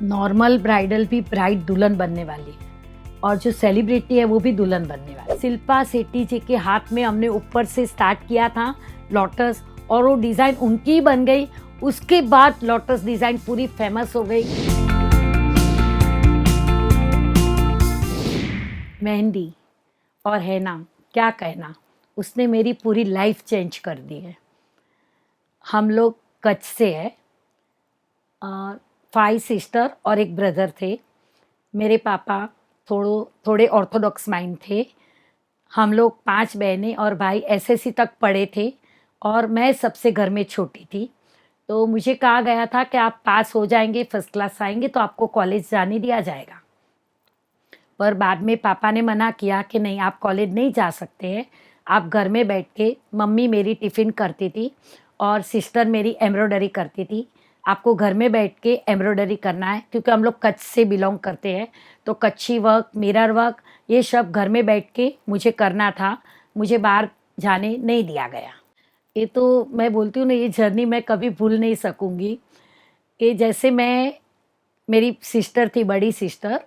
Normal bridal भी bride दुल्हन बनने वाली है और जो सेलिब्रिटी है वो भी दुल्हन बनने वाली है। शिल्पा शेट्टी जी के हाथ में हमने ऊपर से स्टार्ट किया था लोटस, और वो डिज़ाइन उनकी ही बन गई। उसके बाद लोटस डिज़ाइन पूरी फेमस हो गई। मेहंदी और हैना, क्या कहना, उसने मेरी पूरी लाइफ चेंज कर दी है। हम लोग कच्छ से है, 5 सिस्टर और एक ब्रदर थे। मेरे पापा थोड़े ऑर्थोडॉक्स माइंड थे। हम लोग 5 बहनें और भाई एसएससी तक पढ़े थे और मैं सबसे घर में छोटी थी। तो मुझे कहा गया था कि आप पास हो जाएंगे, फर्स्ट क्लास आएंगे तो आपको कॉलेज जाने दिया जाएगा। पर बाद में पापा ने मना किया कि नहीं, आप कॉलेज नहीं जा सकते हैं, आप घर में बैठ के, मम्मी मेरी टिफ़िन करती थी और सिस्टर मेरी एम्ब्रॉयडरी करती थी, आपको घर में बैठ के एम्ब्रॉयडरी करना है। क्योंकि हम लोग कच्छ से बिलोंग करते हैं तो कच्ची वर्क, मिरर वर्क, ये सब घर में बैठ के मुझे करना था। मुझे बाहर जाने नहीं दिया गया। ये तो मैं बोलती हूँ ना, ये जर्नी मैं कभी भूल नहीं सकूँगी। कि जैसे मेरी सिस्टर थी, बड़ी सिस्टर,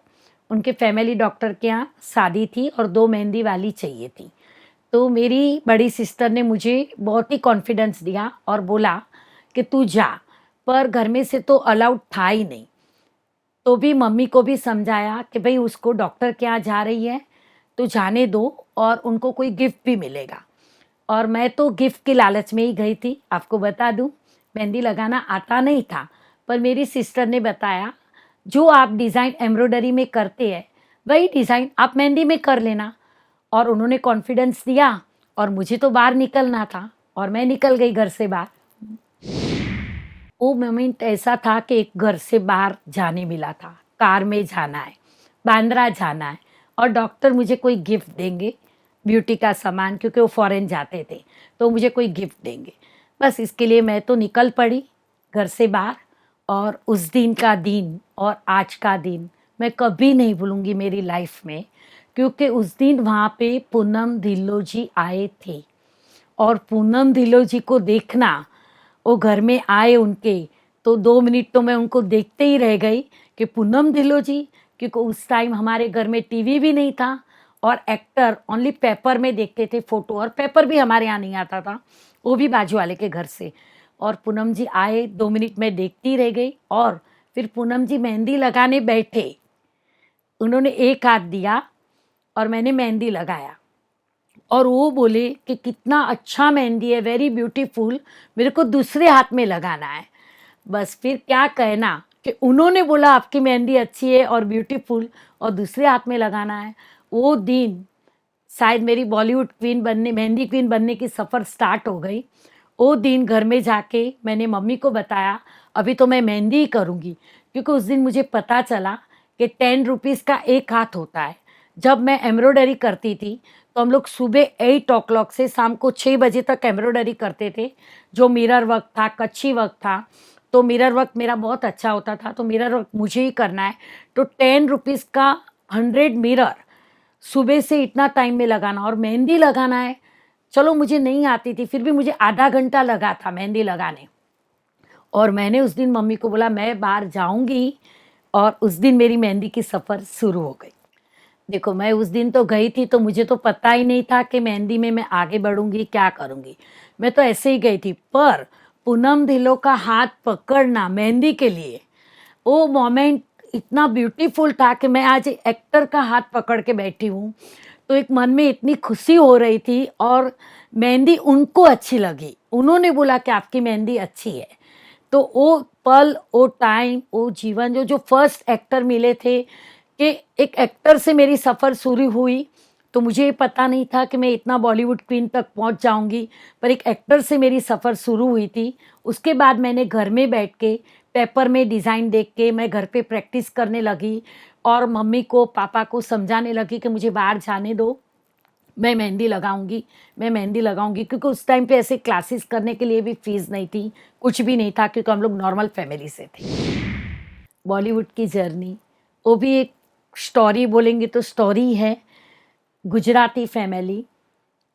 उनके फैमिली डॉक्टर के यहाँ शादी थी और 2 मेहंदी वाली चाहिए थी। तो मेरी बड़ी सिस्टर ने मुझे बहुत ही कॉन्फिडेंस दिया और बोला कि तू जा। पर घर में से तो अलाउड था ही नहीं। तो भी मम्मी को भी समझाया कि भाई उसको डॉक्टर के यहाँ जा रही है तो जाने दो और उनको कोई गिफ्ट भी मिलेगा। और मैं तो गिफ्ट के लालच में ही गई थी। आपको बता दूं, मेहंदी लगाना आता नहीं था, पर मेरी सिस्टर ने बताया जो आप डिज़ाइन एम्ब्रॉयडरी में करते हैं वही डिज़ाइन आप मेहंदी में कर लेना। और उन्होंने कॉन्फिडेंस दिया और मुझे तो बाहर निकलना था और मैं निकल गई घर से बाहर। वो मोमेंट ऐसा था कि एक घर से बाहर जाने मिला था, कार में जाना है, बांद्रा जाना है और डॉक्टर मुझे कोई गिफ्ट देंगे, ब्यूटी का सामान, क्योंकि वो फॉरेन जाते थे तो मुझे कोई गिफ्ट देंगे। बस इसके लिए मैं तो निकल पड़ी घर से बाहर। और उस दिन का दिन और आज का दिन मैं कभी नहीं भूलूंगी मेरी लाइफ में। क्योंकि उस दिन वहाँ पे पूनम ढिल्लों जी आए थे और पूनम ढिल्लों जी को देखना, वो घर में आए उनके, तो 2 मिनट तो मैं उनको देखते ही रह गई कि पूनम ढिल्लों जी। क्योंकि उस टाइम हमारे घर में टीवी भी नहीं था और एक्टर ओनली पेपर में देखते थे फोटो, और पेपर भी हमारे यहाँ नहीं आता था, वो भी बाजू वाले के घर से। और पूनम जी आए, 2 मिनट में देखती रह गई और फिर पूनम जी मेहंदी लगाने बैठे। उन्होंने एक हाथ दिया और मैंने मेहंदी लगाया और वो बोले कि कितना अच्छा मेहंदी है, वेरी ब्यूटीफुल, मेरे को दूसरे हाथ में लगाना है। बस फिर क्या कहना कि उन्होंने बोला आपकी मेहंदी अच्छी है और ब्यूटीफुल और दूसरे हाथ में लगाना है। वो दिन शायद मेरी बॉलीवुड क्वीन बनने, मेहंदी क्वीन बनने की सफ़र स्टार्ट हो गई। वो दिन घर में जाके मैंने मम्मी को बताया अभी तो मैं मेहंदी ही करूँगी। क्योंकि उस दिन मुझे पता चला कि 10 रुपीज़ का एक हाथ होता है। जब मैं एम्ब्रॉयडरी करती थी तो हम लोग सुबह 8 o'clock से शाम को 6 बजे तक एम्ब्रॉयडरी करते थे। जो मिरर वर्क था, कच्ची वर्क था, तो मिरर वर्क मेरा बहुत अच्छा होता था, तो मिरर वर्क मुझे ही करना है। तो 10 रुपीज़ का 100 मिरर सुबह से इतना टाइम में लगाना और मेहंदी लगाना है। चलो मुझे नहीं आती थी, फिर भी मुझे आधा घंटा लगा था मेहंदी लगाने। और मैंने उस दिन मम्मी को बोला मैं बाहर जाऊंगी, और उस दिन मेरी मेहंदी की सफ़र शुरू हो गई। देखो, मैं उस दिन तो गई थी तो मुझे तो पता ही नहीं था कि मेहंदी में मैं आगे बढ़ूंगी, क्या करूंगी। मैं तो ऐसे ही गई थी। पर पूनम ढिल्लों का हाथ पकड़ना मेहंदी के लिए, वो मोमेंट इतना ब्यूटीफुल था कि मैं आज एक्टर का हाथ पकड़ के बैठी हूँ। तो एक मन में इतनी खुशी हो रही थी और मेहंदी उनको अच्छी लगी, उन्होंने बोला कि आपकी मेहंदी अच्छी है। तो वो पल, वो टाइम, वो जीवन, जो जो फर्स्ट एक्टर मिले थे, कि एक एक्टर से मेरी सफ़र शुरू हुई। तो मुझे ये पता नहीं था कि मैं इतना बॉलीवुड क्वीन तक पहुंच जाऊंगी, पर एक एक्टर से मेरी सफ़र शुरू हुई थी। उसके बाद मैंने घर में बैठ के पेपर में डिज़ाइन देख के मैं घर पे प्रैक्टिस करने लगी और मम्मी को, पापा को समझाने लगी कि मुझे बाहर जाने दो, मैं मेहंदी लगाऊंगी, मैं मेहंदी लगाऊंगी। क्योंकि उस टाइम पे ऐसे क्लासेस करने के लिए भी फीस नहीं थी, कुछ भी नहीं था, क्योंकि हम लोग नॉर्मल फैमिली से थे। बॉलीवुड की जर्नी, वो भी एक स्टोरी बोलेंगे तो स्टोरी है। गुजराती फैमिली,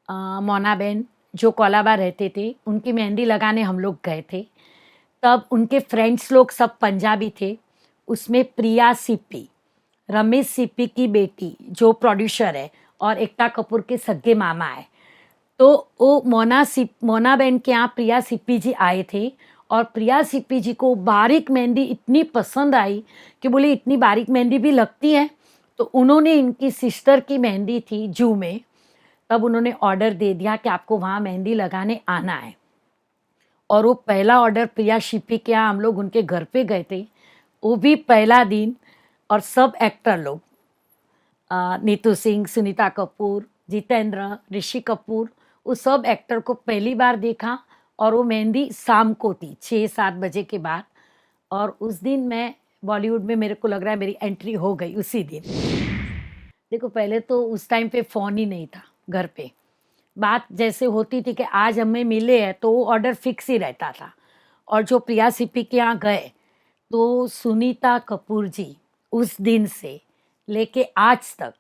मोनाबेन जो कोलाबा रहते थे, उनकी मेहंदी लगाने हम लोग गए थे। तब उनके फ्रेंड्स लोग सब पंजाबी थे उसमें प्रिया सिप्पी, रमेश सिप्पी की बेटी जो प्रोड्यूसर है और एकता कपूर के सगे मामा है। तो वो मोना बहन के यहाँ प्रिया सिप्पी जी आए थे और प्रिया सिप्पी जी को बारीक मेहंदी इतनी पसंद आई कि बोले इतनी बारीक मेहंदी भी लगती है। तो उन्होंने इनकी सिस्टर की मेहंदी थी जू में, तब उन्होंने ऑर्डर दे दिया कि आपको वहाँ मेहंदी लगाने आना है। और वो पहला ऑर्डर प्रिया सिप्पी के यहाँ हम लोग उनके घर पे गए थे, वो भी पहला दिन। और सब एक्टर लोग नीतू सिंह, सुनीता कपूर, जितेंद्र, ऋषि कपूर, वो सब एक्टर को पहली बार देखा। और वो मेहंदी शाम को थी 6-7 बजे के बाद। और उस दिन मैं बॉलीवुड में, मेरे को लग रहा है मेरी एंट्री हो गई उसी दिन। देखो पहले तो उस टाइम पे फ़ोन ही नहीं था घर पे। बात जैसे होती थी कि आज हमें मिले हैं तो वो ऑर्डर फिक्स ही रहता था। और जो प्रिया सिप्पी के यहाँ गए तो सुनीता कपूर जी उस दिन से लेके आज तक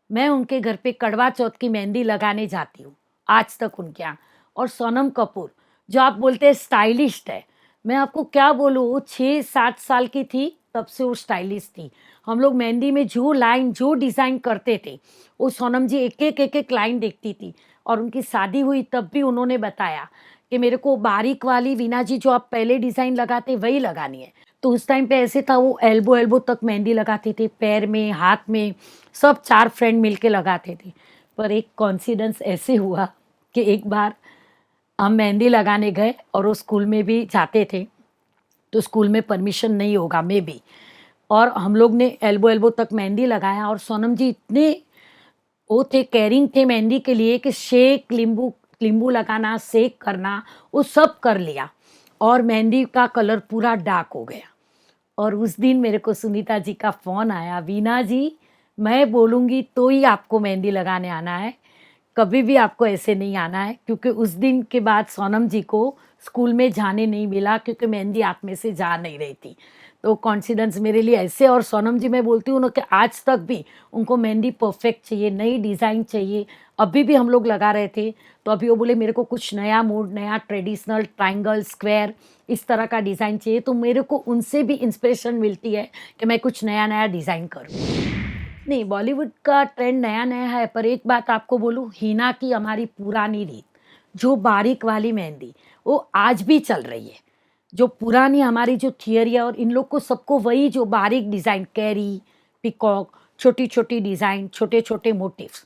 मैं उनके घर पे करवा चौथ की मेहंदी लगाने जाती हूँ आज तक उनके यहाँ। और सोनम कपूर जो आप बोलते हैं स्टाइलिस्ट है, मैं आपको क्या बोलूँ, वो 6-7 साल की थी तब से वो स्टाइलिस्ट थी। हम लोग मेहंदी में जो लाइन जो डिज़ाइन करते थे वो सोनम जी एक एक लाइन देखती थी। और उनकी शादी हुई तब भी उन्होंने बताया कि मेरे को बारीक वाली वीना जी जो आप पहले डिज़ाइन लगाते वही लगानी है। तो उस टाइम पे ऐसे था, वो एल्बो तक मेहंदी लगाते थे, पैर में, हाथ में, सब 4 फ्रेंड मिलके लगाते थे। पर एक कॉन्सिडेंस ऐसे हुआ कि एक बार हम मेहंदी लगाने गए और वो स्कूल में भी जाते थे, तो स्कूल में परमिशन नहीं होगा मे बी, और हम लोग ने एल्बो तक मेहंदी लगाया। और सोनम जी इतने वो थे, केयरिंग थे मेहंदी के लिए कि शेक, नींबू लगाना, सेक करना, वो सब कर लिया। और मेहंदी का कलर पूरा डार्क हो गया। और उस दिन मेरे को सुनीता जी का फ़ोन आया, वीना जी मैं बोलूँगी तो ही आपको मेहंदी लगाने आना है, कभी भी आपको ऐसे नहीं आना है। क्योंकि उस दिन के बाद सोनम जी को स्कूल में जाने नहीं मिला क्योंकि मेहंदी हाथ में से जा नहीं रही थी। तो कॉन्फिडेंस मेरे लिए ऐसे। और सोनम जी मैं बोलती हूँ ना कि आज तक भी उनको मेहंदी परफेक्ट चाहिए, नई डिज़ाइन चाहिए। अभी भी हम लोग लगा रहे थे तो अभी वो बोले मेरे को कुछ नया मूड, नया ट्रेडिशनल, ट्रायंगल, स्क्वायर, इस तरह का डिज़ाइन चाहिए। तो मेरे को उनसे भी इंस्पिरेशन मिलती है कि मैं कुछ नया डिज़ाइन करूँ। नहीं, बॉलीवुड का ट्रेंड नया है, पर एक बात आपको बोलूँ, हिना की हमारी पुरानी रीत, जो बारीक वाली मेहंदी, वो आज भी चल रही है। जो पुरानी हमारी जो थियरी है, और इन लोग को सबको वही जो बारीक डिज़ाइन, कैरी, पिकॉक, छोटी-छोटी डिज़ाइन, छोटे-छोटे मोटिव्स,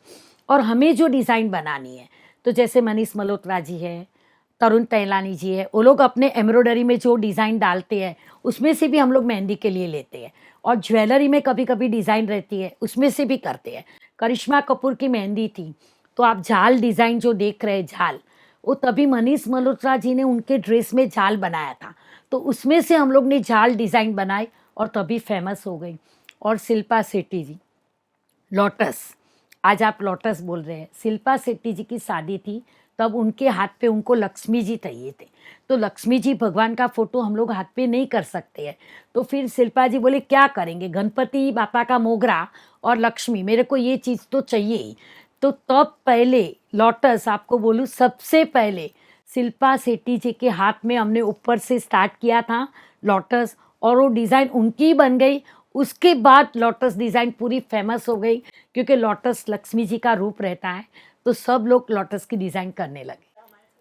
और हमें जो डिज़ाइन बनानी है, तो जैसे मनीष मल्होत्रा जी है, तरुण तैलानी जी है, वो लोग अपने एम्ब्रॉयडरी में जो डिज़ाइन डालते हैं, उसमें से भी हम लोग मेहंदी के लिए लेते हैं। और ज्वेलरी में कभी-कभी डिज़ाइन रहती है, उसमें से भी करते हैं। करिश्मा कपूर की मेहंदी थी, तो आप जाल डिज़ाइन जो देख रहे हैं, जाल, वो तभी मनीष मल्होत्रा जी ने उनके ड्रेस में जाल बनाया था। तो उसमें से हम लोग ने जाल डिज़ाइन बनाई और तभी फेमस हो गई। और शिल्पा शेट्टी जी, लोटस, आज आप लोटस बोल रहे हैं, शिल्पा शेट्टी जी की शादी थी, तब उनके हाथ पे उनको लक्ष्मी जी चाहिए थे। तो लक्ष्मी जी भगवान का फोटो हम लोग हाथ पे नहीं कर सकते हैं, तो फिर शिल्पा जी बोले क्या करेंगे, गणपति बापा का मोगरा और लक्ष्मी, मेरे को ये चीज़ तो चाहिए ही। तो तब पहले लोटस, आपको बोलूँ सबसे पहले शिल्पा शेट्टी जी के हाथ में हमने ऊपर से स्टार्ट किया था लोटस, और वो डिज़ाइन उनकी बन गई। उसके बाद लोटस डिज़ाइन पूरी फेमस हो गई, क्योंकि लोटस लक्ष्मी जी का रूप रहता है, तो सब लोग लोटस की डिज़ाइन करने लगे।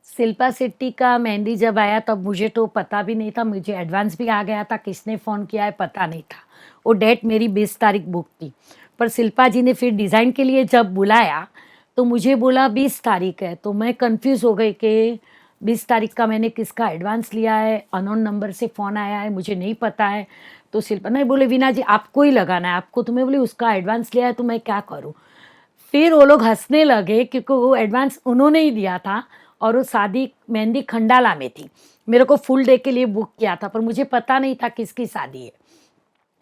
शिल्पा शेट्टी का मेहंदी जब आया तब मुझे तो पता भी नहीं था, मुझे एडवांस भी आ गया था, किसने फ़ोन किया है पता नहीं था। वो डेट मेरी 20 तारीख बुक थी, पर शिल्पा जी ने फिर डिज़ाइन के लिए जब बुलाया तो मुझे बोला 20 तारीख है, तो मैं कंफ्यूज हो गई कि 20 तारीख का मैंने किसका एडवांस लिया है, अननोन नंबर से फ़ोन आया है, मुझे नहीं पता है। तो शिल्पा नहीं बोले वीना जी आपको ही लगाना है, आपको, तो मैं बोली उसका एडवांस लिया है तो मैं क्या करूँ। फिर वो लोग हंसने लगे क्योंकि वो एडवांस उन्होंने ही दिया था, और वो शादी मेहंदी खंडाला में थी, मेरे को फुल डे के लिए बुक किया था, पर मुझे पता नहीं था किसकी शादी है।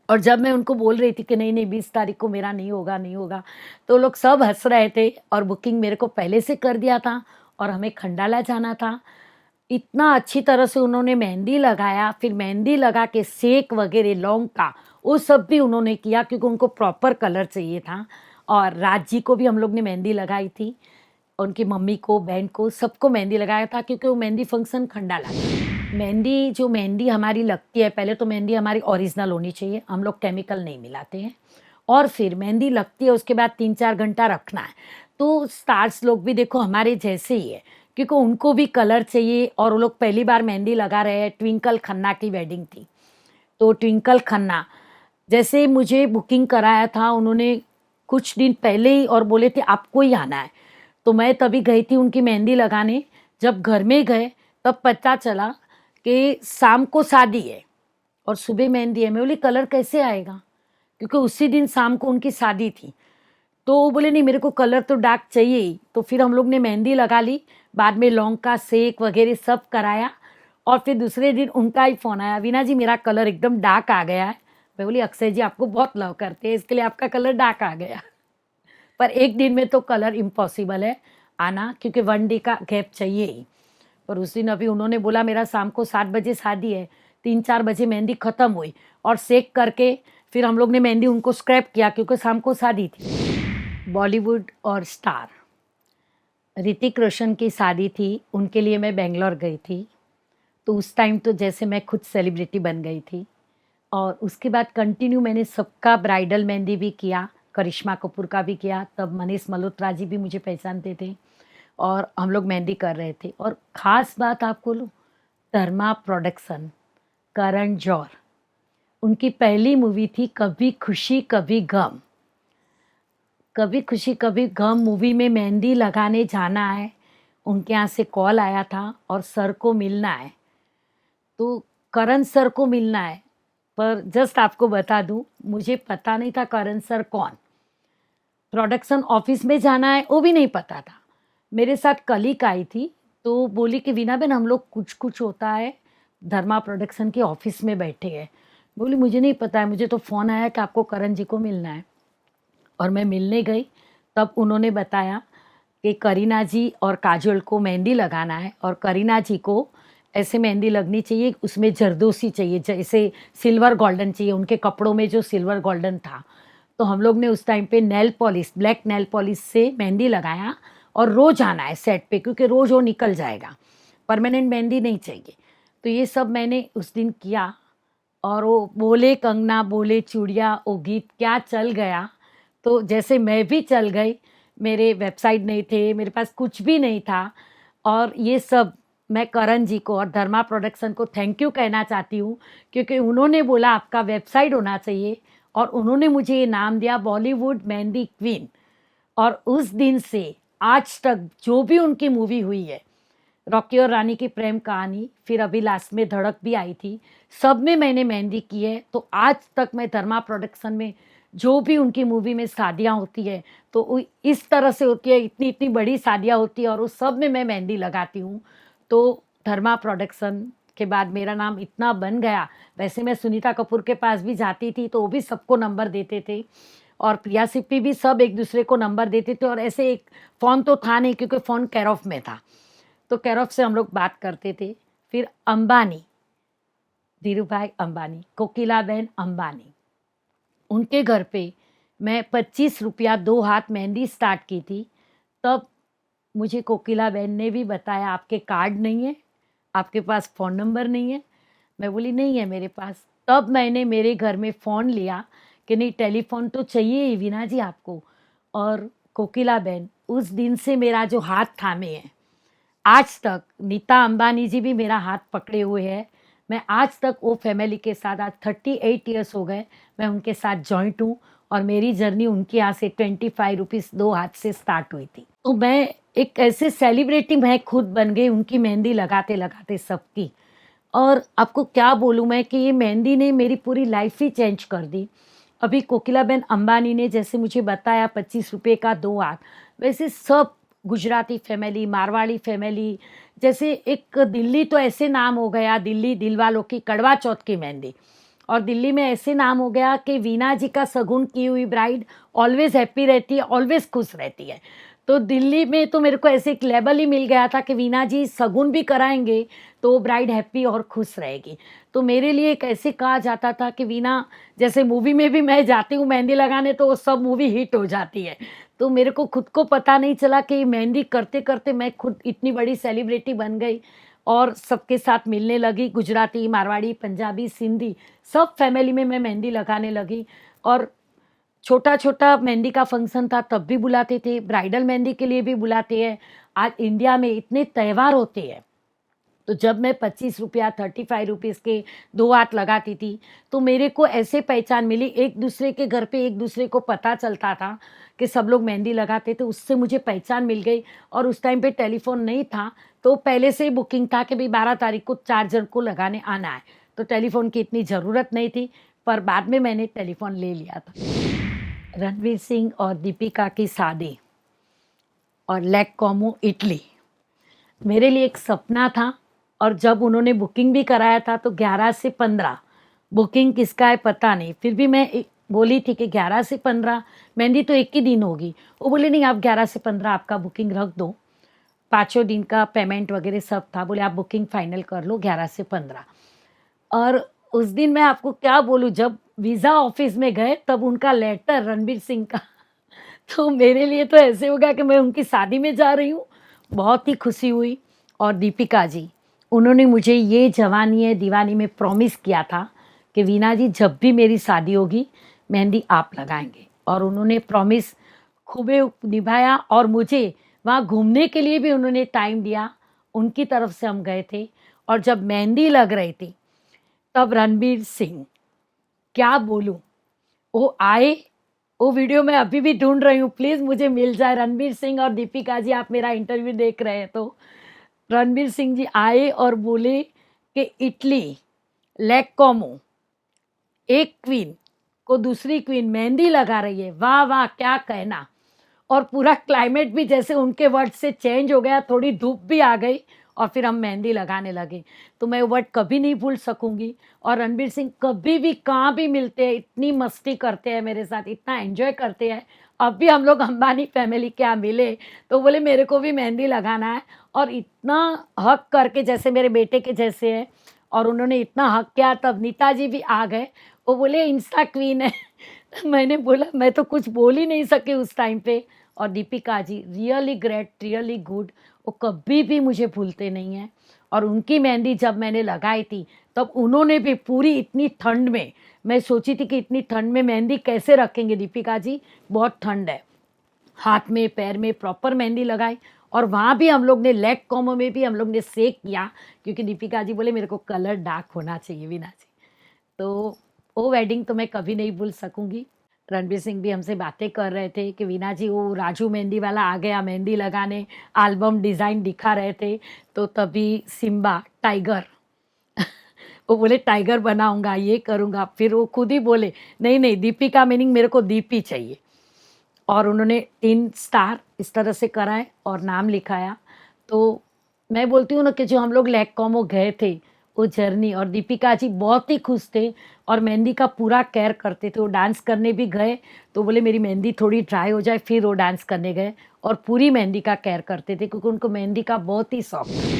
और जब मैं उनको बोल रही थी कि नहीं 20 तारीख को मेरा नहीं होगा, तो लोग सब हंस रहे थे। और बुकिंग मेरे को पहले से कर दिया था और हमें खंडाला जाना था। इतना अच्छी तरह से उन्होंने मेहंदी लगाया, फिर मेहंदी लगा के सेक वगैरह लौंग का वो सब भी उन्होंने किया, क्योंकि उनको प्रॉपर कलर चाहिए था। और राज जी को भी हम लोग ने मेहंदी लगाई थी, उनकी मम्मी को, बहन को, सबको मेहंदी लगाया था, क्योंकि वो मेहंदी फंक्शन खंडाला था। मेहंदी जो मेहंदी हमारी लगती है, पहले तो मेहंदी हमारी ओरिजिनल होनी चाहिए, हम लोग केमिकल नहीं मिलाते हैं। और फिर मेहंदी लगती है उसके बाद 3-4 घंटा रखना है। तो स्टार्स लोग भी देखो हमारे जैसे ही है, क्योंकि उनको भी कलर चाहिए और वो लोग पहली बार मेहंदी लगा रहे हैं। ट्विंकल खन्ना की वेडिंग थी, तो ट्विंकल खन्ना जैसे मुझे बुकिंग कराया था उन्होंने कुछ दिन पहले ही, और बोले थे आपको ही आना है। तो मैं तभी गई थी उनकी मेहंदी लगाने। जब घर में गए तब पता चला कि शाम को शादी है और सुबह मेहंदी है। मैं बोली कलर कैसे आएगा, क्योंकि उसी दिन शाम को उनकी शादी थी। तो वो बोले नहीं मेरे को कलर तो डार्क चाहिए ही। तो फिर हम लोग ने मेहंदी लगा ली, बाद में लौंग का सेक वगैरह सब कराया। और फिर दूसरे दिन उनका ही फ़ोन आया, वीना जी मेरा कलर एकदम डार्क आ गया है। मैं बोली अक्षय जी आपको बहुत लव करते हैं, इसके लिए आपका कलर डार्क आ गया। पर एक दिन में तो कलर इम्पॉसिबल है आना, क्योंकि 1 डे का गैप चाहिए ही। पर उस दिन अभी उन्होंने बोला मेरा शाम को 7 बजे शादी है, 3-4 बजे मेहंदी ख़त्म हुई और सेक करके फिर हम लोग ने मेहंदी उनको स्क्रैप किया, क्योंकि शाम को शादी थी। बॉलीवुड और स्टार ऋतिक रोशन की शादी थी, उनके लिए मैं बेंगलोर गई थी। तो उस टाइम तो जैसे मैं खुद सेलिब्रिटी बन गई थी। और उसके बाद कंटिन्यू मैंने सबका ब्राइडल मेहंदी भी किया, करिश्मा कपूर का भी किया, तब मनीष मल्होत्रा जी भी मुझे पहचानते थे और हम लोग मेहंदी कर रहे थे। और ख़ास बात आपको बोलूं, धर्मा प्रोडक्शन, करण जौहर, उनकी पहली मूवी थी कभी खुशी कभी गम। कभी खुशी कभी गम मूवी में मेहंदी लगाने जाना है, उनके यहाँ से कॉल आया था और सर को मिलना है। तो करण सर को मिलना है, पर जस्ट आपको बता दूं मुझे पता नहीं था करण सर कौन। प्रोडक्शन ऑफिस में जाना है वो भी नहीं पता था। मेरे साथ कलीग आई थी, तो बोली कि वीना बहन हम लोग कुछ कुछ होता है धर्मा प्रोडक्शन के ऑफिस में बैठे हैं। बोली मुझे नहीं पता है, मुझे तो फ़ोन आया कि आपको करण जी को मिलना है। और मैं मिलने गई, तब उन्होंने बताया कि करीना जी और काजोल को मेहंदी लगाना है और करीना जी को ऐसे मेहंदी लगनी चाहिए, उसमें जरदोसी चाहिए, जैसे सिल्वर गोल्डन चाहिए, उनके कपड़ों में जो सिल्वर गोल्डन था। तो हम लोग ने उस टाइम पे nail polish, black nail polish से मेहंदी लगाया और रोज़ आना है सेट पे, क्योंकि रोज़ वो निकल जाएगा, परमानेंट मेहंदी नहीं चाहिए। तो ये सब मैंने उस दिन किया। और वो बोले कंगना बोले चूड़िया, वो गीत क्या चल गया। तो जैसे मैं भी चल गई, मेरे वेबसाइट नहीं थे, मेरे पास कुछ भी नहीं था। और ये सब मैं करण जी को और धर्मा प्रोडक्शन को थैंक यू कहना चाहती हूँ, क्योंकि उन्होंने बोला आपका वेबसाइट होना चाहिए और उन्होंने मुझे ये नाम दिया बॉलीवुड मेहंदी क्वीन। और उस दिन से आज तक जो भी उनकी मूवी हुई है, रॉकी और रानी की प्रेम कहानी, फिर अभी लास्ट में धड़क भी आई थी, सब में मैंने मेहंदी की है। तो आज तक मैं धर्मा प्रोडक्शन में जो भी उनकी मूवी में शादियाँ होती है तो वो इस तरह से होती है, इतनी इतनी बड़ी शादियाँ होती है और उस सब में मैं मेहंदी लगाती हूँ। तो धर्मा प्रोडक्शन के बाद मेरा नाम इतना बन गया। वैसे मैं सुनीता कपूर के पास भी जाती थी तो वो भी सबको नंबर देते थे, और प्रिया सिप्पी भी, सब एक दूसरे को नंबर देते थे। और ऐसे एक फ़ोन तो था नहीं, क्योंकि फ़ोन केयर ऑफ में था, तो केयर ऑफ से हम लोग बात करते थे। फिर अंबानी, धीरू भाई अंबानी, कोकिला बहन अंबानी, उनके घर पे मैं 25 रुपया 2 हाथ मेहंदी स्टार्ट की थी। तब मुझे कोकिला बहन ने भी बताया आपके कार्ड नहीं है, आपके पास फ़ोन नंबर नहीं है। मैं बोली नहीं है मेरे पास। तब मैंने मेरे घर में फ़ोन लिया कि नहीं टेलीफोन तो चाहिए ही वीना जी आपको। और कोकिला बहन उस दिन से मेरा जो हाथ थामे है, आज तक नीता अंबानी जी भी मेरा हाथ पकड़े हुए हैं। मैं आज तक वो फैमिली के साथ, आज 38 ईयर्स हो गए मैं उनके साथ जॉइंट हूँ। और मेरी जर्नी उनके यहाँ से 25 रुपीज़ 2 हाथ से स्टार्ट हुई थी। तो मैं एक ऐसे सेलिब्रिटी मैं खुद बन गई उनकी मेहंदी लगाते लगाते सबकी। और आपको क्या बोलूँ मैं कि ये मेहंदी ने मेरी पूरी लाइफ ही चेंज कर दी। अभी कोकिलाबेन अंबानी ने जैसे मुझे बताया 25 रुपये का 2 हाथ, वैसे सब गुजराती फैमिली, मारवाड़ी फैमिली, जैसे एक दिल्ली तो ऐसे नाम हो गया, दिल्ली दिलवालों की कड़वा चौथ की मेहंदी। और दिल्ली में ऐसे नाम हो गया कि वीना जी का सगुन की हुई ब्राइड ऑलवेज हैप्पी रहती है, ऑलवेज खुश रहती है। तो दिल्ली में तो मेरे को ऐसे एक लेबल ही मिल गया था कि वीना जी सगुन भी कराएंगे तो ब्राइड हैप्पी और खुश रहेगी। तो मेरे लिए एक ऐसे कहा जाता था कि वीना, जैसे मूवी में भी मैं जाती हूँ मेहंदी लगाने तो वो सब मूवी हिट हो जाती है। तो मेरे को खुद को पता नहीं चला कि मेहंदी करते करते मैं खुद इतनी बड़ी सेलिब्रिटी बन गई। और सबके साथ मिलने लगी। गुजराती, मारवाड़ी, पंजाबी, सिंधी सब फैमिली में मैं मेहंदी लगाने लगी। और छोटा छोटा मेहंदी का फंक्शन था तब भी बुलाते थे, ब्राइडल मेहंदी के लिए भी बुलाते हैं। आज इंडिया में इतने त्यौहार होते हैं, तो जब मैं 25 रुपया 35 रुपीज़ के 2 हाथ लगाती थी तो मेरे को ऐसे पहचान मिली। एक दूसरे के घर पे एक दूसरे को पता चलता था कि सब लोग मेहंदी लगाते थे, उससे मुझे पहचान मिल गई। और उस टाइम पे टेलीफोन नहीं था, तो पहले से ही बुकिंग था कि भाई 12 तारीख को 4 जन को लगाने आना है, तो टेलीफोन की इतनी ज़रूरत नहीं थी। पर बाद में मैंने टेलीफोन ले लिया था। रणवीर सिंह और दीपिका की शादी और लेक कोमो इटली मेरे लिए एक सपना था। और जब उन्होंने बुकिंग भी कराया था तो 11 से 15, बुकिंग किसका है पता नहीं, फिर भी मैं बोली थी कि 11 से 15 मेहंदी तो एक ही दिन होगी। वो बोले नहीं, आप 11 से 15 आपका बुकिंग रख दो, 5 दिन का पेमेंट वगैरह सब था। बोले आप बुकिंग फाइनल कर लो 11 से 15। और उस दिन मैं आपको क्या बोलूँ, जब वीज़ा ऑफिस में गए तब उनका लेटर रणबीर सिंह का तो मेरे लिए तो ऐसे हो गया कि मैं उनकी शादी में जा रही हूँ। बहुत ही खुशी हुई। और दीपिका जी, उन्होंने मुझे ये जवानी है दीवानी में प्रॉमिस किया था कि वीना जी जब भी मेरी शादी होगी मेहंदी आप लगाएंगे। और उन्होंने प्रॉमिस खूब निभाया। और मुझे वहाँ घूमने के लिए भी उन्होंने टाइम दिया, उनकी तरफ से हम गए थे। और जब मेहंदी लग रही थी तब रणबीर सिंह, क्या बोलूं, वो आए। वो वीडियो मैं अभी भी ढूंढ रही हूँ, प्लीज़ मुझे मिल जाए। रणबीर सिंह और दीपिका जी, आप मेरा इंटरव्यू देख रहे हैं तो रणबीर सिंह जी आए और बोले कि इटली लेक कोमो एक क्वीन को दूसरी क्वीन मेहंदी लगा रही है। वाह वाह, क्या कहना। और पूरा क्लाइमेट भी जैसे उनके वर्ड से चेंज हो गया, थोड़ी धूप भी आ गई और फिर हम मेहंदी लगाने लगे। तो मैं वर्ड कभी नहीं भूल सकूंगी। और रणबीर सिंह कभी भी कहाँ भी मिलते हैं, इतनी मस्ती करते हैं मेरे साथ, इतना एंजॉय करते हैं। अब भी हम लोग अंबानी फैमिली के यहाँ मिले तो बोले मेरे को भी मेहंदी लगाना है। और इतना हक करके, जैसे मेरे बेटे के जैसे है। और उन्होंने इतना हक किया, तब नीता जी भी आ गए। वो बोले इंस्टा क्वीन है मैंने बोला मैं तो कुछ बोल ही नहीं सकी उस टाइम पे। और Deepika ji really great, really good, वो कभी भी मुझे भूलते नहीं हैं। और उनकी मेहंदी जब मैंने लगाई थी तब उन्होंने भी पूरी इतनी ठंड में, मैं सोची थी कि इतनी ठंड में मेहंदी कैसे रखेंगे दीपिका जी, बहुत ठंड है, हाथ में पैर में प्रॉपर मेहंदी लगाई। और वहाँ भी हम लोग ने लेग कॉमो में भी हम लोग ने सेक किया, क्योंकि दीपिका जी बोले मेरे को कलर डार्क होना चाहिए वीना जी। तो वो वेडिंग तो मैं कभी नहीं भूल सकूंगी। रणबीर सिंह भी हमसे बातें कर रहे थे कि वीना जी वो राजू मेहंदी वाला आ गया मेहंदी लगाने, एल्बम डिज़ाइन दिखा रहे थे। तो तभी सिम्बा टाइगर वो बोले टाइगर बनाऊंगा, ये करूंगा। फिर वो खुद ही बोले नहीं नहीं, दीपिका मीनिंग मेरे को दीपी चाहिए। और उन्होंने 3 स्टार इस तरह से कराए और नाम लिखाया। तो मैं बोलती हूँ ना कि जो हम लोग लेक कॉमो गए थे वो जर्नी, और दीपिका जी बहुत ही खुश थे और मेहंदी का पूरा केयर करते थे। वो डांस करने भी गए तो बोले मेरी मेहंदी थोड़ी ड्राई हो जाए, फिर वो डांस करने गए। और पूरी मेहंदी का केयर करते थे क्योंकि उनको मेहंदी का बहुत ही शौक था।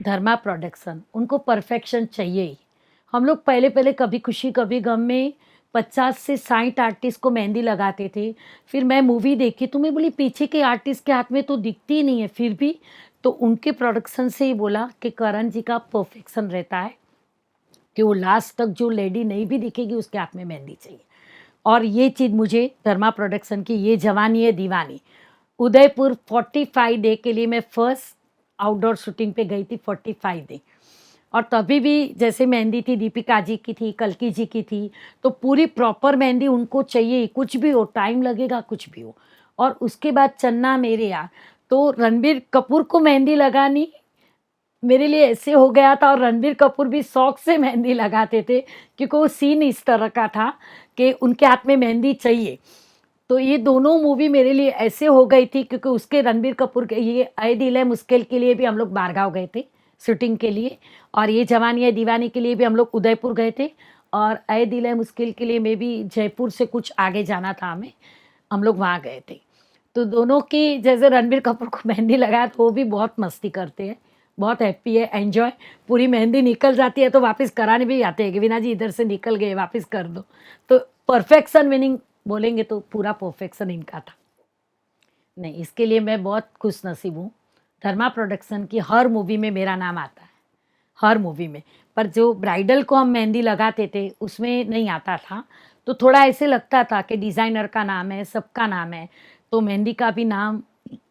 धर्मा प्रोडक्शन, उनको परफेक्शन चाहिए ही। हम लोग पहले पहले कभी खुशी कभी गम में 50 से 60 आर्टिस्ट को मेहंदी लगाते थे। फिर मैं मूवी देखी तो मैं बोली पीछे के आर्टिस्ट के हाथ में तो दिखती ही नहीं है, फिर भी तो उनके प्रोडक्शन से ही बोला कि करण जी का परफेक्शन रहता है कि वो लास्ट तक जो लेडी नहीं भी दिखेगी उसके हाथ में मेहंदी चाहिए। और ये चीज़ मुझे धर्मा प्रोडक्शन की ये जवानी है दीवानी, उदयपुर 45 डे के लिए मैं फर्स्ट आउटडोर शूटिंग पे गई थी, 45 डे। और तभी भी जैसे मेहंदी थी दीपिका जी की थी, कल्की जी की थी, तो पूरी प्रॉपर मेहंदी उनको चाहिए, कुछ भी हो, टाइम लगेगा कुछ भी हो। और उसके बाद चन्ना मेरे यार, तो रणबीर कपूर को मेहंदी लगानी मेरे लिए ऐसे हो गया था। और रणबीर कपूर भी शौक से मेहंदी लगाते थे क्योंकि वो सीन इस तरह का था कि उनके हाथ में मेहंदी चाहिए। तो ये दोनों मूवी मेरे लिए ऐसे हो गई थी क्योंकि उसके रणबीर कपूर के ये आए दिल है मुश्किल के लिए भी हम लोग बारगांव गए थे शूटिंग के लिए। और ये जवानी है दीवानी के लिए भी हम लोग उदयपुर गए थे। और आए दिल है मुश्किल के लिए में भी जयपुर से कुछ आगे जाना था हमें, हम लोग वहाँ गए थे। तो दोनों की जैसे रणबीर कपूर को मेहंदी लगाया तो वो भी बहुत मस्ती करते हैं, बहुत हैप्पी है, एंजॉय। पूरी मेहंदी निकल जाती है तो वापस कराने भी आते हैं कि वीना जी इधर से निकल गए वापस कर दो। तो परफेक्शन मीनिंग बोलेंगे तो पूरा परफेक्शन इनका था। नहीं, इसके लिए मैं बहुत खुश नसीब हूँ। धर्मा प्रोडक्शन की हर मूवी में मेरा नाम आता है। हर मूवी में। पर जो ब्राइडल को हम मेहंदी लगाते थे उसमें नहीं आता था, तो थोड़ा ऐसे लगता था कि डिज़ाइनर का नाम है, सबका नाम है, तो मेहंदी का भी नाम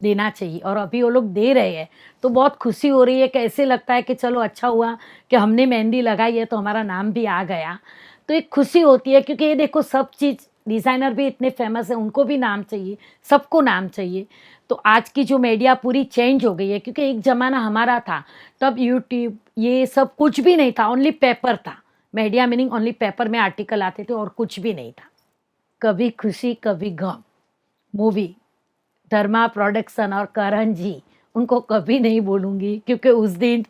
देना चाहिए। और अभी वो लोग दे रहे हैं तो बहुत खुशी हो रही है कि ऐसे लगता है कि चलो अच्छा हुआ कि हमने मेहंदी लगाई है तो हमारा नाम भी आ गया। तो एक खुशी होती है, क्योंकि ये देखो सब चीज़, डिज़ाइनर भी इतने फेमस हैं, उनको भी नाम चाहिए, सबको नाम चाहिए। तो आज की जो मीडिया पूरी चेंज हो गई है, क्योंकि एक ज़माना हमारा था तब यूट्यूब ये सब कुछ भी नहीं था, ओनली पेपर था। मीडिया मीनिंग ओनली पेपर में आर्टिकल आते थे और कुछ भी नहीं था। कभी खुशी कभी गम मूवी, धर्मा प्रोडक्शन और करण जी, उनको कभी नहीं भूलूंगी, क्योंकि उस दिन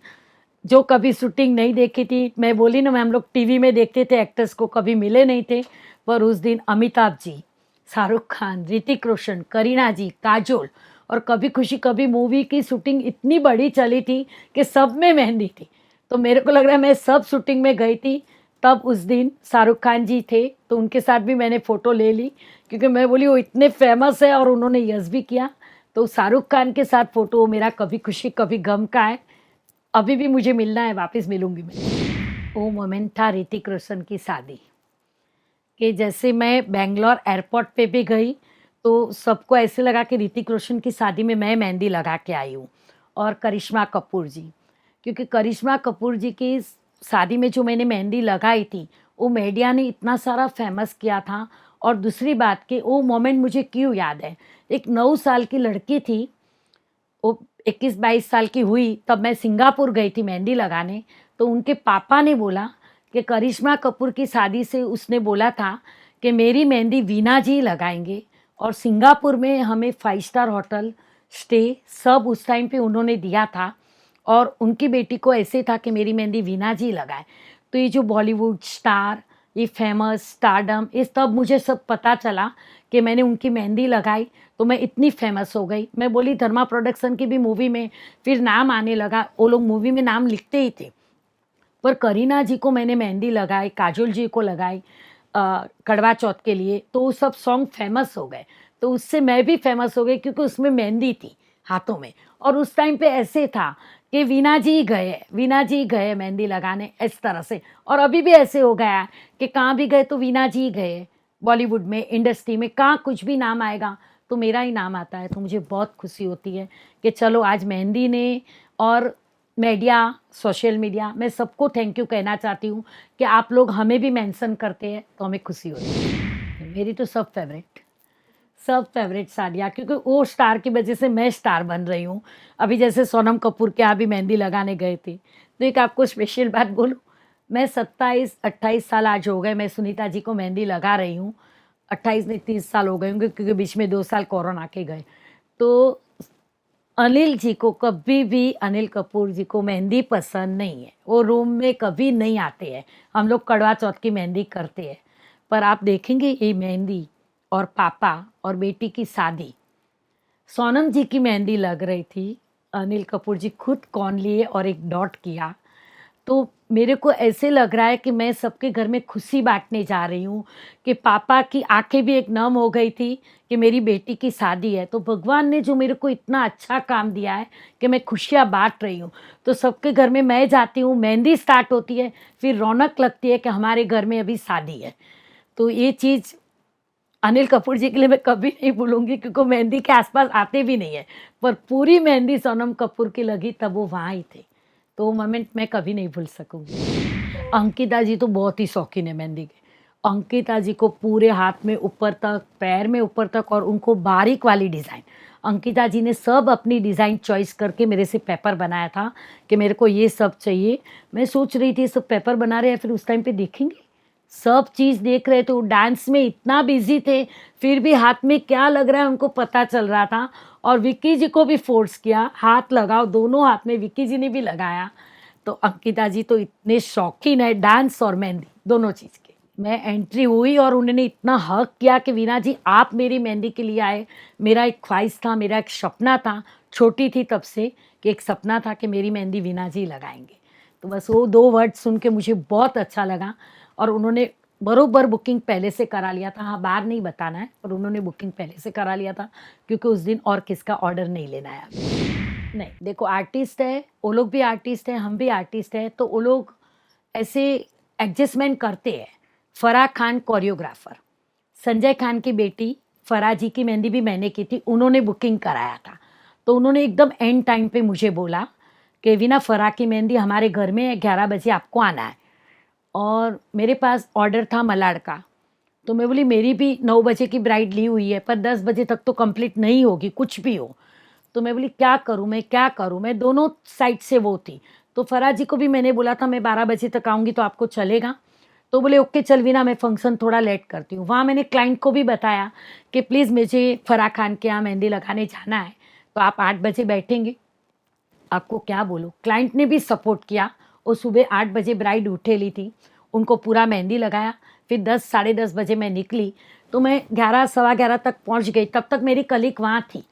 जो कभी शूटिंग नहीं देखी थी, मैं बोली ना, मैं हम लोग टीवी में देखते थे, एक्टर्स को कभी मिले नहीं थे, पर उस दिन अमिताभ जी, शाहरुख खान, ऋतिक रोशन, करीना जी, काजोल और कभी खुशी कभी मूवी की शूटिंग इतनी बड़ी चली थी कि सब में मेहंदी थी। तो मेरे को लग रहा है मैं सब शूटिंग में गई थी। तब उस दिन शाहरुख खान जी थे तो उनके साथ भी मैंने फ़ोटो ले ली, क्योंकि मैं बोली वो इतने फेमस है और उन्होंने यस भी किया। तो शाहरुख खान के साथ फ़ोटो मेरा कभी खुशी कभी गम का है। अभी भी मुझे मिलना है, वापस मिलूंगी मैं। वो मोमेंट था ऋतिक रोशन की शादी कि जैसे मैं बेंगलोर एयरपोर्ट पे भी गई तो सबको ऐसे लगा कि ऋतिक रोशन की शादी में मैं मेहंदी लगा के आई हूँ, और करिश्मा कपूर जी, क्योंकि करिश्मा कपूर जी की शादी में जो मैंने मेहंदी लगाई थी वो मीडिया ने इतना सारा फेमस किया था। और दूसरी बात कि वो मोमेंट मुझे क्यों याद है, एक 9 साल की लड़की थी, वो 21-22 साल की हुई तब मैं सिंगापुर गई थी मेहंदी लगाने। तो उनके पापा ने बोला कि करिश्मा कपूर की शादी से उसने बोला था कि मेरी मेहंदी वीना जी लगाएंगे, और सिंगापुर में हमें 5 स्टार होटल स्टे सब उस टाइम पे उन्होंने दिया था। और उनकी बेटी को ऐसे था कि मेरी मेहंदी वीना जी लगाए। तो ये जो बॉलीवुड स्टार, ये फेमस स्टारडम, ये तब मुझे सब पता चला कि मैंने उनकी मेहंदी लगाई तो मैं इतनी फेमस हो गई। मैं बोली धर्मा प्रोडक्शन की भी मूवी में फिर नाम आने लगा, वो लोग मूवी में नाम लिखते ही थे। पर करीना जी को मैंने मेहंदी लगाई, काजोल जी को लगाई कड़वा चौथ के लिए, तो वो सब सॉन्ग फेमस हो गए। तो उससे मैं भी फेमस हो गई क्योंकि उसमें मेहंदी थी हाथों में। और उस टाइम पे ऐसे था कि वीना जी गए, वीना जी गए मेहंदी लगाने, इस तरह से। और अभी भी ऐसे हो गया है कि कहाँ भी गए तो वीना जी गए। बॉलीवुड में, इंडस्ट्री में कहाँ कुछ भी नाम आएगा तो मेरा ही नाम आता है। तो मुझे बहुत खुशी होती है कि चलो आज मेहंदी ने और मीडिया, सोशल मीडिया, मैं सबको थैंक यू कहना चाहती हूँ कि आप लोग हमें भी मेंशन करते हैं तो हमें खुशी होती है। मेरी तो सब फेवरेट साड़ियाँ, क्योंकि वो स्टार की वजह से मैं स्टार बन रही हूँ। अभी जैसे सोनम कपूर के यहाँ भी मेहंदी लगाने गए थे, तो एक आपको स्पेशल बात बोलूँ, मैं 27-28 साल आज हो गए मैं सुनीता जी को मेहंदी लगा रही हूँ। 28 नहीं 30 साल हो गए होंगे, क्योंकि बीच में 2 साल कोरोना के गए। तो अनिल जी को कभी भी, अनिल कपूर जी को मेहंदी पसंद नहीं है, वो रूम में कभी नहीं आते हैं। हम लोग कड़वा चौथ की मेहंदी करते हैं, पर आप देखेंगे ये मेहंदी और पापा और बेटी की शादी, सोनम जी की मेहंदी लग रही थी, अनिल कपूर जी खुद कौन लिए और एक डॉट किया। तो मेरे को ऐसे लग रहा है कि मैं सबके घर में खुशी बांटने जा रही हूँ कि पापा की आंखें भी एक नम हो गई थी कि मेरी बेटी की शादी है। तो भगवान ने जो मेरे को इतना अच्छा काम दिया है कि मैं खुशियाँ बांट रही हूँ। तो सबके घर में मैं जाती हूँ, मेहंदी स्टार्ट होती है, फिर रौनक लगती है कि हमारे घर में अभी शादी है। तो ये चीज़ अनिल कपूर जी के लिए मैं कभी नहीं भूलूंगी, क्योंकि वो मेहंदी के आसपास आते भी नहीं है, पर पूरी मेहंदी सोनम कपूर की लगी तब वो वहाँ ही थे। तो वो मोमेंट मैं कभी नहीं भूल सकूंगी। अंकिता जी तो बहुत ही शौकीन है मेहंदी के। अंकिता जी को पूरे हाथ में ऊपर तक, पैर में ऊपर तक, और उनको बारीक वाली डिज़ाइन, अंकिता जी ने सब अपनी डिज़ाइन चॉइस करके मेरे से पेपर बनाया था कि मेरे को ये सब चाहिए। मैं सोच रही थी सब पेपर बना रहे हैं, फिर उस टाइम पे देखेंगे सब चीज़ देख रहे थे। वो डांस में इतना बिजी थे, फिर भी हाथ में क्या लग रहा है उनको पता चल रहा था। और विक्की जी को भी फोर्स किया, हाथ लगाओ, दोनों हाथ में विक्की जी ने भी लगाया। तो अंकिता जी तो इतने शौकीन है डांस और मेहंदी दोनों चीज़ के। मैं एंट्री हुई और उन्होंने इतना हक किया कि वीना जी आप मेरी मेहंदी के लिए आए। मेरा एक ख्वाहिश था, मेरा एक सपना था, छोटी थी तब से, कि एक सपना था कि मेरी मेहंदी वीना जी लगाएंगे। तो बस वो 2 वर्ड सुन के मुझे बहुत अच्छा लगा। और उन्होंने बरोबर बुकिंग पहले से करा लिया था। हाँ, बाहर नहीं बताना है, पर उन्होंने बुकिंग पहले से करा लिया था, क्योंकि उस दिन और किसका ऑर्डर नहीं लेना है। नहीं, देखो आर्टिस्ट है, वो लोग भी आर्टिस्ट हैं, हम भी आर्टिस्ट हैं, तो वो लोग ऐसे एडजस्टमेंट करते हैं। फराह खान कोरियोग्राफर, संजय खान की बेटी फराह जी की मेहंदी भी मैंने की थी, उन्होंने बुकिंग कराया था। तो उन्होंने एकदम एंड टाइम पे मुझे बोला कि वीना, फराह की मेहंदी हमारे घर में है, 11 बजे आपको आना है। और मेरे पास ऑर्डर था मलाड का, तो मैं बोली मेरी भी 9 बजे की ब्राइड ली हुई है, पर 10 बजे तक तो कंप्लीट नहीं होगी कुछ भी हो। तो मैं बोली क्या करूँ, मैं क्या करूँ, मैं दोनों साइड से वो थी। तो फराह जी को भी मैंने बोला था मैं 12 बजे तक आऊँगी तो आपको चलेगा। तो बोले ओके चल वीना, मैं फंक्शन थोड़ा लेट करती हूँ। वहाँ मैंने क्लाइंट को भी बताया कि प्लीज़ मुझे फराह खान के यहाँ मेहंदी लगाने जाना है, तो आप 8 बजे बैठेंगे। आपको क्या बोलूँ, क्लाइंट ने भी सपोर्ट किया। और सुबह 8 बजे ब्राइड उठे ली थी, उनको पूरा मेहंदी लगाया। फिर 10 साढ़े 10 बजे मैं निकली, तो मैं 11 सवा 11 तक पहुंच गई। तब तक मेरी कलीग वहाँ थी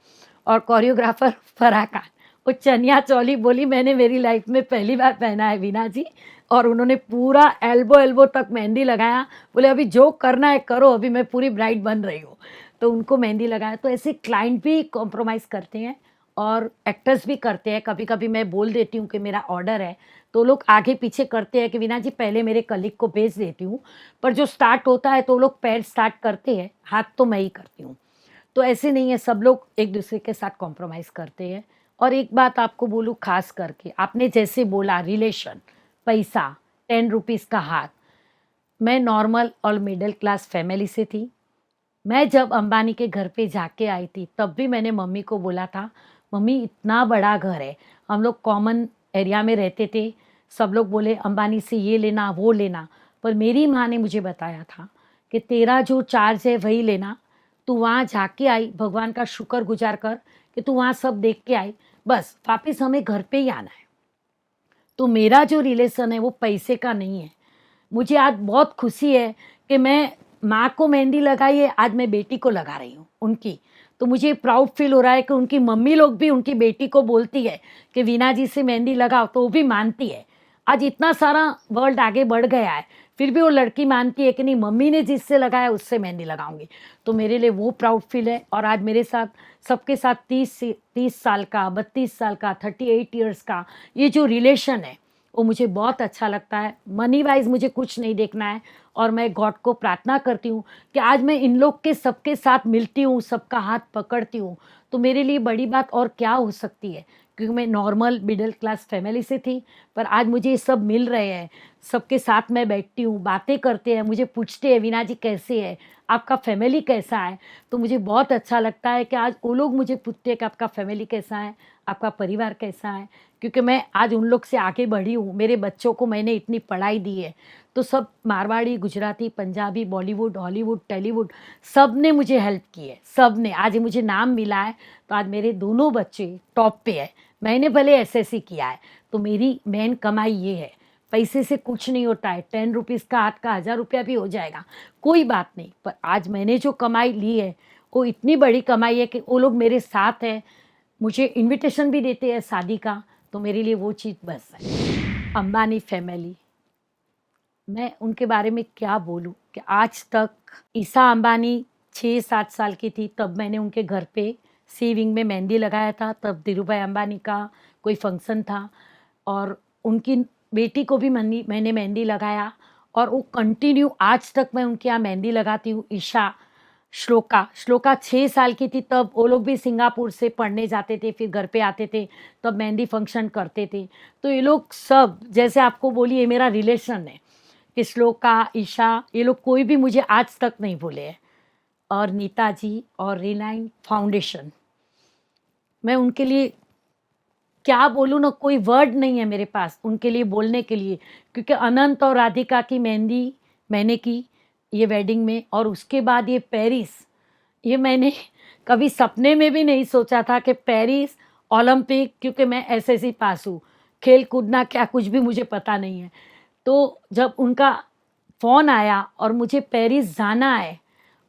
और कोरियोग्राफर फराह खान। वो चनिया चोली बोली मैंने मेरी लाइफ में पहली बार पहना है वीना जी, और उन्होंने पूरा एल्बो एल्बो तक मेहंदी लगाया। बोले अभी जो करना है करो, अभी मैं पूरी ब्राइड बन रही हूँ। तो उनको मेहंदी लगाया। तो ऐसे क्लाइंट भी कॉम्प्रोमाइज़ करते हैं और एक्टर्स भी करते हैं। कभी कभी मैं बोल देती हूँ कि मेरा ऑर्डर है, तो लोग आगे पीछे करते हैं कि वीना जी पहले मेरे कलीग को भेज देती हूँ, पर जो स्टार्ट होता है तो लोग पैर स्टार्ट करते हैं, हाथ तो मैं ही करती हूँ। तो ऐसे नहीं है, सब लोग एक दूसरे के साथ कॉम्प्रोमाइज़ करते हैं। और एक बात आपको बोलूँ, खास करके आपने जैसे बोला रिलेशन, पैसा, 10 रुपीज़ का हाथ। मैं नॉर्मल और मिडिल क्लास फैमिली से थी। मैं जब अंबानी के घर पे जाके आई थी तब भी मैंने मम्मी को बोला था, मम्मी इतना बड़ा घर है, हम लोग कॉमन एरिया में रहते थे, सब लोग बोले अंबानी से ये लेना वो लेना, पर मेरी माँ ने मुझे बताया था कि तेरा जो चार्ज है वही लेना। तू वहाँ जाके आई, भगवान का शुक्र गुजार कर कि तू वहाँ सब देख के आई, बस वापस हमें घर पे ही आना है। तो मेरा जो रिलेशन है वो पैसे का नहीं है। मुझे आज बहुत खुशी है कि मैं माँ को मेहंदी लगाई है, आज मैं बेटी को लगा रही हूँ उनकी। तो मुझे प्राउड फील हो रहा है कि उनकी मम्मी लोग भी उनकी बेटी को बोलती है कि वीना जी से मेहंदी लगाओ, तो वो भी मानती है। आज इतना सारा वर्ल्ड आगे बढ़ गया है, फिर भी वो लड़की मानती है कि नहीं, मम्मी ने जिससे लगाया उससे मेहंदी लगाऊंगी। तो मेरे लिए वो प्राउड फील है। और आज मेरे साथ सबके साथ 30 साल का, 32 साल का, 38 ईयर्स का ये जो रिलेशन है वो मुझे बहुत अच्छा लगता है। मनी वाइज मुझे कुछ नहीं देखना है, और मैं गॉड को प्रार्थना करती हूँ कि आज मैं इन लोग के सबके साथ मिलती हूँ, सबका हाथ पकड़ती हूँ, तो मेरे लिए बड़ी बात और क्या हो सकती है। क्योंकि मैं नॉर्मल मिडिल क्लास फैमिली से थी, पर आज मुझे ये सब मिल रहे हैं। सबके साथ मैं बैठती हूँ, बातें करते हैं, मुझे पूछते हैं वीना जी कैसे है, आपका फैमिली कैसा है। तो मुझे बहुत अच्छा लगता है कि आज वो लोग मुझे पूछते हैं कि आपका फैमिली कैसा है, आपका परिवार कैसा है। क्योंकि मैं आज उन लोग से आगे बढ़ी हूँ, मेरे बच्चों को मैंने इतनी पढ़ाई दी है। तो सब मारवाड़ी, गुजराती, पंजाबी, बॉलीवुड, हॉलीवुड, टॉलीवुड, सब ने मुझे हेल्प की है, सब ने। आज ये मुझे नाम मिला है, तो आज मेरे दोनों बच्चे टॉप पे है। मैंने भले एसएससी किया है, तो मेरी मेन कमाई ये है। पैसे से कुछ नहीं होता है, 10 रुपीज़ का हाथ का 1000 रुपया भी हो जाएगा, कोई बात नहीं। पर आज मैंने जो कमाई ली है वो इतनी बड़ी कमाई है कि वो लोग मेरे साथ हैं, मुझे इनविटेशन भी देते हैं शादी का, तो मेरे लिए वो चीज़ बस है। अंबानी फैमिली, मैं उनके बारे में क्या बोलूँ कि आज तक ईशा अंबानी 6-7 साल की थी तब मैंने उनके घर पे सी विंग में मेहंदी लगाया था। तब धीरूभाई अंबानी का कोई फंक्शन था और उनकी बेटी को भी मैंने मेहंदी लगाया, और वो कंटिन्यू आज तक मैं उनके यहाँ मेहंदी लगाती हूँ। ईशा, श्लोका 6 साल की थी तब वो लोग भी सिंगापुर से पढ़ने जाते थे, फिर घर पे आते थे, तब मेहंदी फंक्शन करते थे। तो ये लोग सब, जैसे आपको बोली, ये मेरा रिलेशन है कि श्लोका, ईशा, ये लोग कोई भी मुझे आज तक नहीं भूले हैं। और नीता जी और रिलायंस फाउंडेशन, मैं उनके लिए क्या बोलूँ ना, कोई वर्ड नहीं है मेरे पास उनके लिए बोलने के लिए। क्योंकि अनंत और राधिका की मेहंदी मैंने की ये वेडिंग में, और उसके बाद ये पेरिस, ये मैंने कभी सपने में भी नहीं सोचा था कि पेरिस ओलंपिक, क्योंकि मैं एसएससी पास हूँ, खेल कूदना क्या कुछ भी मुझे पता नहीं है। तो जब उनका फ़ोन आया और मुझे पेरिस जाना है,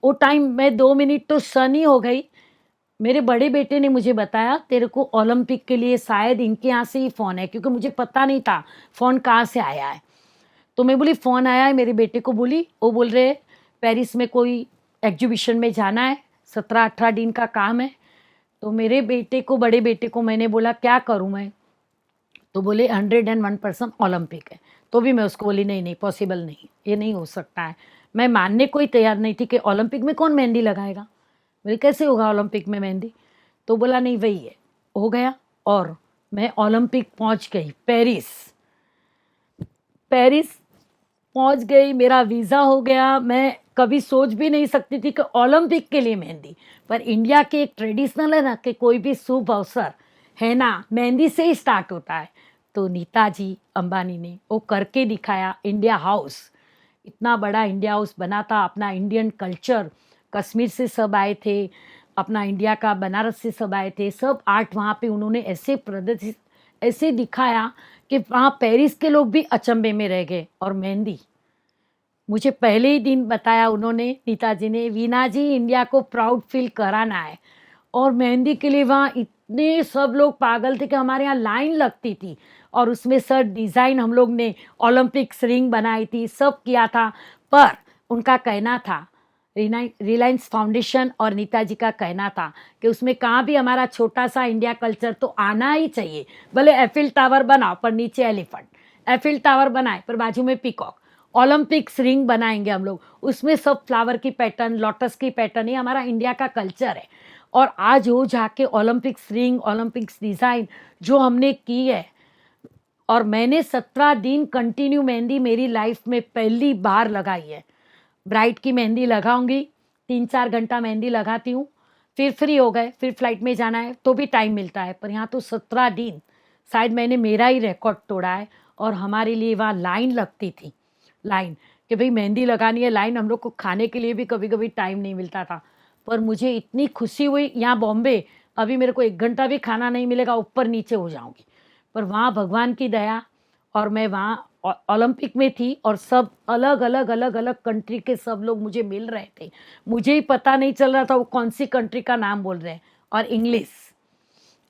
वो टाइम मैं 2 मिनट तो सन ही हो गई। मेरे बड़े बेटे ने मुझे बताया तेरे को ओलंपिक के लिए शायद इनके यहाँ से ही फ़ोन है, क्योंकि मुझे पता नहीं था फ़ोन कहाँ से आया है। तो मैं बोली फ़ोन आया है, मेरे बेटे को बोली, वो बोल रहे पेरिस में कोई एग्जीबिशन में जाना है, 17-18 दिन का काम है। तो मेरे बेटे को, बड़े बेटे को मैंने बोला क्या करूँ मैं, तो बोले 101% ओलंपिक है। तो भी मैं उसको बोली नहीं नहीं, पॉसिबल नहीं, ये नहीं हो सकता है। मैं मानने को ही तैयार नहीं थी कि ओलंपिक में कौन मेहंदी लगाएगा। बोले कैसे होगा ओलंपिक में मेहंदी। तो बोला नहीं वही है, हो गया। और मैं ओलंपिक पहुंच गई, पेरिस। पेरिस पहुंच गई, मेरा वीज़ा हो गया। मैं कभी सोच भी नहीं सकती थी कि ओलंपिक के लिए मेहंदी, पर इंडिया के एक ट्रेडिशनल है ना कि कोई भी शुभ अवसर है ना मेहंदी से ही स्टार्ट होता है। तो नीताजी अंबानी ने वो करके दिखाया। इंडिया हाउस, इतना बड़ा इंडिया हाउस बना था, अपना इंडियन कल्चर, कश्मीर से सब आए थे, अपना इंडिया का बनारस से सब आए थे, सब आर्ट वहाँ पे उन्होंने ऐसे प्रदर्शित, ऐसे दिखाया कि वहाँ पेरिस के लोग भी अचंभे में रह गए। और मेहंदी, मुझे पहले ही दिन बताया उन्होंने, नेताजी ने, वीना जी इंडिया को प्राउड फील कराना है। और मेहंदी के लिए वहाँ इतने सब लोग पागल थे कि हमारे यहाँ लाइन लगती थी। और उसमें सर डिज़ाइन हम लोग ने ओलंपिक्स रिंग बनाई थी, सब किया था। पर उनका कहना था, रिलायंस फाउंडेशन और नेताजी का कहना था कि उसमें कहाँ भी हमारा छोटा सा इंडिया कल्चर तो आना ही चाहिए। भले एफिल टावर बनाओ पर नीचे एलिफेंट, एफिल टावर बनाए पर बाजू में पीकॉक, ओलंपिक्स रिंग बनाएंगे हम लोग, उसमें सब फ्लावर की पैटर्न, लोटस की पैटर्न, ये हमारा इंडिया का कल्चर है। और आज वो जाके ओलंपिक्स रिंग, ओलंपिक्स डिज़ाइन जो हमने की है। और मैंने 17 दिन कंटिन्यू मेहंदी मेरी लाइफ में पहली बार लगाई है। ब्राइड की मेहंदी लगाऊंगी, 3-4 घंटा मेहंदी लगाती हूँ, फिर फ्री हो गए, फिर फ्लाइट में जाना है तो भी टाइम मिलता है। पर यहाँ तो 17 दिन, शायद मैंने मेरा ही रिकॉर्ड तोड़ा है। और हमारे लिए वहाँ लाइन लगती थी, लाइन, कि भाई मेहंदी लगानी है, लाइन। हम लोग को खाने के लिए भी कभी कभी टाइम नहीं मिलता था। पर मुझे इतनी खुशी हुई, यहाँ बॉम्बे अभी मेरे को 1 घंटा भी खाना नहीं मिलेगा, ऊपर नीचे हो जाऊंगी। पर वहाँ भगवान की दया, और मैं वहाँ ओलंपिक में थी और सब अलग अलग अलग अलग कंट्री के सब लोग मुझे मिल रहे थे। मुझे ही पता नहीं चल रहा था वो कौन सी कंट्री का नाम बोल रहे हैं। और इंग्लिश,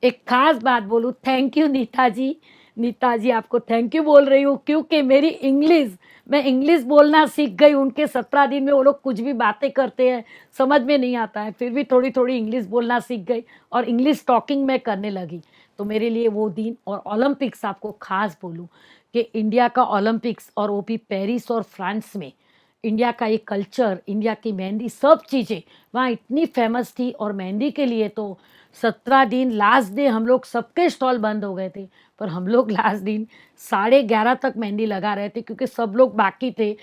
एक खास बात बोलूँ, थैंक यू नेताजी। नेताजी आपको थैंक यू बोल रही हूँ क्योंकि मेरी इंग्लिश, मैं इंग्लिश बोलना सीख गई। उनके 17 दिन में वो लोग कुछ भी बातें करते हैं समझ में नहीं आता है, फिर भी थोड़ी थोड़ी इंग्लिश बोलना सीख गई और इंग्लिश टॉकिंग में करने लगी। तो मेरे लिए वो दिन, और ओलंपिक्स आपको खास बोलूँ कि इंडिया का ओलंपिक्स, और वो भी पेरिस और फ्रांस में, इंडिया का ये कल्चर, इंडिया की मेहंदी, सब चीज़ें वहाँ इतनी फेमस थी। और मेहंदी के लिए तो 17 दिन, लास्ट डे हम लोग सबके स्टॉल बंद हो गए थे, पर हम लोग लास्ट दिन 11:30 तक मेहंदी लगा रहे थे क्योंकि सब लोग बाकी थे।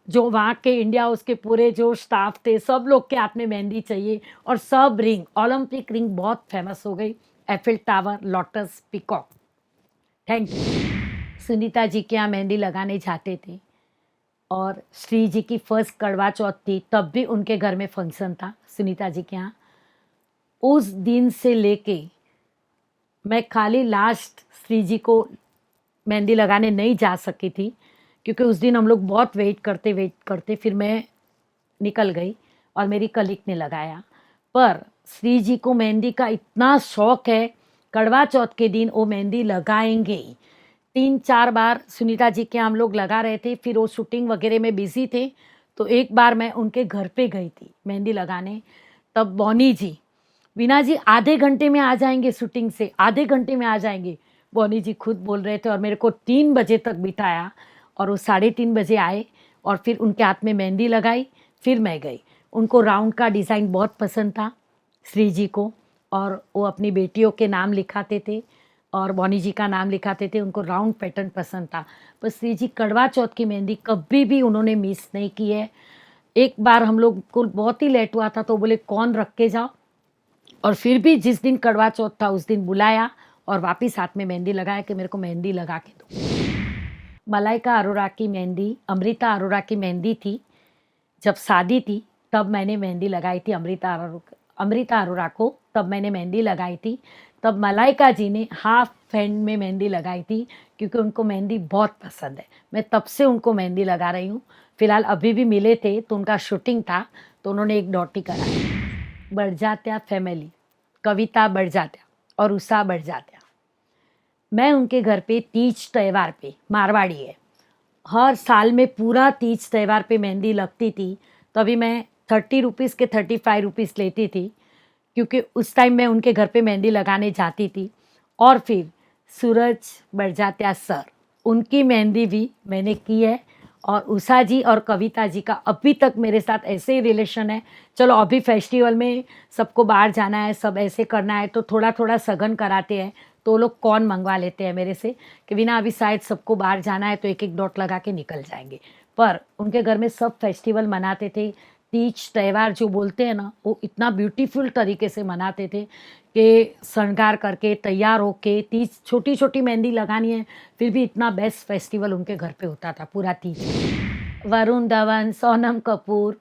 जो वहाँ के इंडिया हाउस के पूरे जो स्टाफ थे, सब लोग के हाथ में मेहंदी चाहिए। और सब रिंग, ओलंपिक रिंग बहुत फेमस हो गई, Eiffel tower, lotus, peacock. Thank you. Sunita ji के यहाँ मेहंदी लगाने जाते थे। और श्री जी की फर्स्ट करवा चौथ थी, तब भी उनके घर में फंक्शन था सुनीता जी के यहाँ। उस दिन से लेके मैं खाली लास्ट श्री जी को मेहंदी लगाने नहीं जा सकी थी क्योंकि उस दिन हम लोग बहुत वेट करते फिर मैं निकल गई और मेरी कलीग ने लगाया। पर श्री जी को मेहंदी का इतना शौक है, करवा चौथ के दिन वो मेहंदी लगाएंगे ही। 3-4 बार सुनीता जी के हम लोग लगा रहे थे, फिर वो शूटिंग वगैरह में बिजी थे। तो एक बार मैं उनके घर पे गई थी मेहंदी लगाने, तब बॉनी जी, वीना जी आधे घंटे में आ जाएंगे शूटिंग से, आधे घंटे में आ जाएंगे, बॉनी जी खुद बोल रहे थे। और मेरे को 3 बजे तक बिठाया और वो 3:30 बजे आए और फिर उनके हाथ में मेहंदी लगाई, फिर मैं गई। उनको राउंड का डिज़ाइन बहुत पसंद था श्री जी को, और वो अपनी बेटियों के नाम लिखाते थे और बॉनी जी का नाम लिखाते थे। उनको राउंड पैटर्न पसंद था। पर श्री जी करवा चौथ की मेहंदी कभी भी उन्होंने मिस नहीं की है। एक बार हम लोग को बहुत ही लेट हुआ था तो बोले कौन रख के जाओ, और फिर भी जिस दिन करवा चौथ था उस दिन बुलाया और वापस हाथ में मेहंदी लगाया कि मेरे को मेहंदी लगा के दो। मलाइका अरोरा की मेहंदी, अमृता अरोरा की मेहंदी थी। जब शादी थी तब मैंने मेहंदी लगाई थी अमृता अरोरा को, तब मैंने मेहंदी लगाई थी। तब मलाइका जी ने हाफ हैंड में मेहंदी लगाई थी क्योंकि उनको मेहंदी बहुत पसंद है। मैं तब से उनको मेहंदी लगा रही हूँ। फिलहाल अभी भी मिले थे तो उनका शूटिंग था तो उन्होंने एक डॉटी कराई। बड़जात्या फैमिली, कविता बड़जात्या और उषा बड़जात्या। मैं उनके घर पे तीज त्यौहार पे, मारवाड़ी है, हर साल में पूरा तीज त्यौहार पे मेहंदी लगती थी। तभी मैं 30 रुपीज़ के 35 रुपीज़ लेती थी क्योंकि उस टाइम मैं उनके घर पे मेहंदी लगाने जाती थी। और फिर सूरज बड़जात्या सर, उनकी मेहंदी भी मैंने की है। और उषा जी और कविता जी का अभी तक मेरे साथ ऐसे ही रिलेशन है। चलो अभी फेस्टिवल में सबको बाहर जाना है, सब ऐसे करना है, तो थोड़ा थोड़ा सगन कराते हैं, तो वो लोग कौन मंगवा लेते हैं मेरे से कि बिना अभी शायद सबको बाहर जाना है तो एक एक डॉट लगा के निकल जाएंगे। पर उनके घर में सब फेस्टिवल मनाते थे। तीज त्यौहार जो बोलते हैं ना, वो इतना ब्यूटीफुल तरीके से मनाते थे कि श्रृंगार करके तैयार होके, तीज छोटी छोटी मेहंदी लगानी है, फिर भी इतना बेस्ट फेस्टिवल उनके घर पे होता था पूरा तीज। वरुण धवन, सोनम कपूर,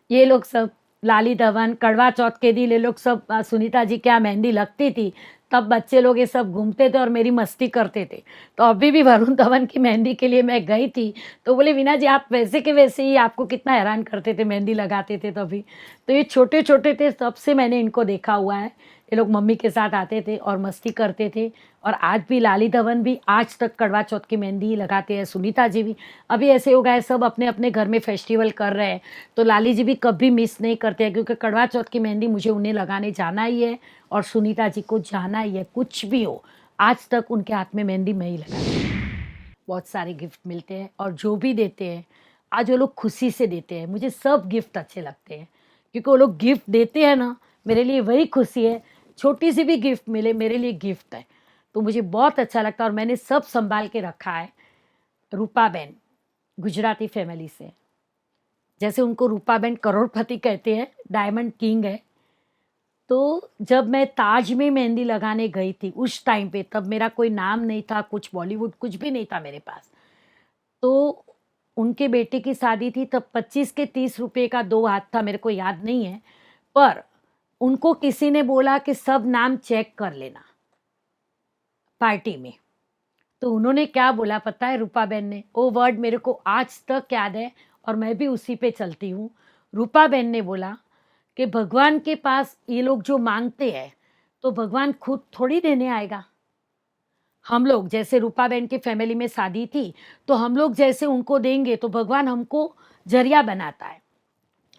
ये लोग सब, लाली धवन, कड़वा चौथ के दिन ये लोग सब, सुनीता जी क्या मेहंदी लगती थी, तब बच्चे लोग ये सब घूमते थे और मेरी मस्ती करते थे। तो अभी भी वरुण धवन की मेहंदी के लिए मैं गई थी, तो बोले वीना जी आप वैसे के वैसे ही, आपको कितना हैरान करते थे, मेहंदी लगाते थे तभी। तो ये छोटे छोटे थे, तब से मैंने इनको देखा हुआ है। ये लोग मम्मी के साथ आते थे और मस्ती करते थे। और आज भी लाली धवन भी आज तक कड़वा चौथ की मेहंदी ही लगाते हैं, सुनीता जी भी। अभी ऐसे हो गया है, सब अपने अपने घर में फेस्टिवल कर रहे हैं, तो लाली जी भी कभी मिस नहीं करते हैं, क्योंकि कड़वा चौथ की मेहंदी मुझे उन्हें लगाने जाना ही है और सुनीता जी को जाना ही है। कुछ भी हो, आज तक उनके हाथ में मेहंदी मैं ही लगाती हूँ। बहुत सारे गिफ्ट मिलते हैं और जो भी देते हैं, आज वो लोग खुशी से देते हैं। मुझे सब गिफ्ट अच्छे लगते हैं, क्योंकि वो लोग गिफ्ट देते हैं ना, मेरे लिए वही खुशी है। छोटी सी भी गिफ्ट मिले मेरे लिए गिफ्ट है, तो मुझे बहुत अच्छा लगता है। और मैंने सब संभाल के रखा है। रूपाबेन गुजराती फैमिली से, जैसे उनको रूपाबेन करोड़पति कहते हैं, डायमंड किंग है। तो जब मैं ताज में मेहंदी लगाने गई थी उस टाइम पे, तब मेरा कोई नाम नहीं था, कुछ बॉलीवुड कुछ भी नहीं था मेरे पास। तो उनके बेटे की शादी थी, तब 25 के 30 रुपए का 2 हाथ था, मेरे को याद नहीं है। पर उनको किसी ने बोला कि सब नाम चेक कर लेना पार्टी में। तो उन्होंने क्या बोला पता है रूपाबेन ने, वो वर्ड मेरे को आज तक याद है और मैं भी उसी पे चलती हूँ। रूपाबेन ने बोला कि भगवान के पास ये लोग जो मांगते हैं, तो भगवान खुद थोड़ी देने आएगा। हम लोग जैसे रूपाबेन की फैमिली में शादी थी, तो हम लोग जैसे उनको देंगे तो भगवान हमको जरिया बनाता है।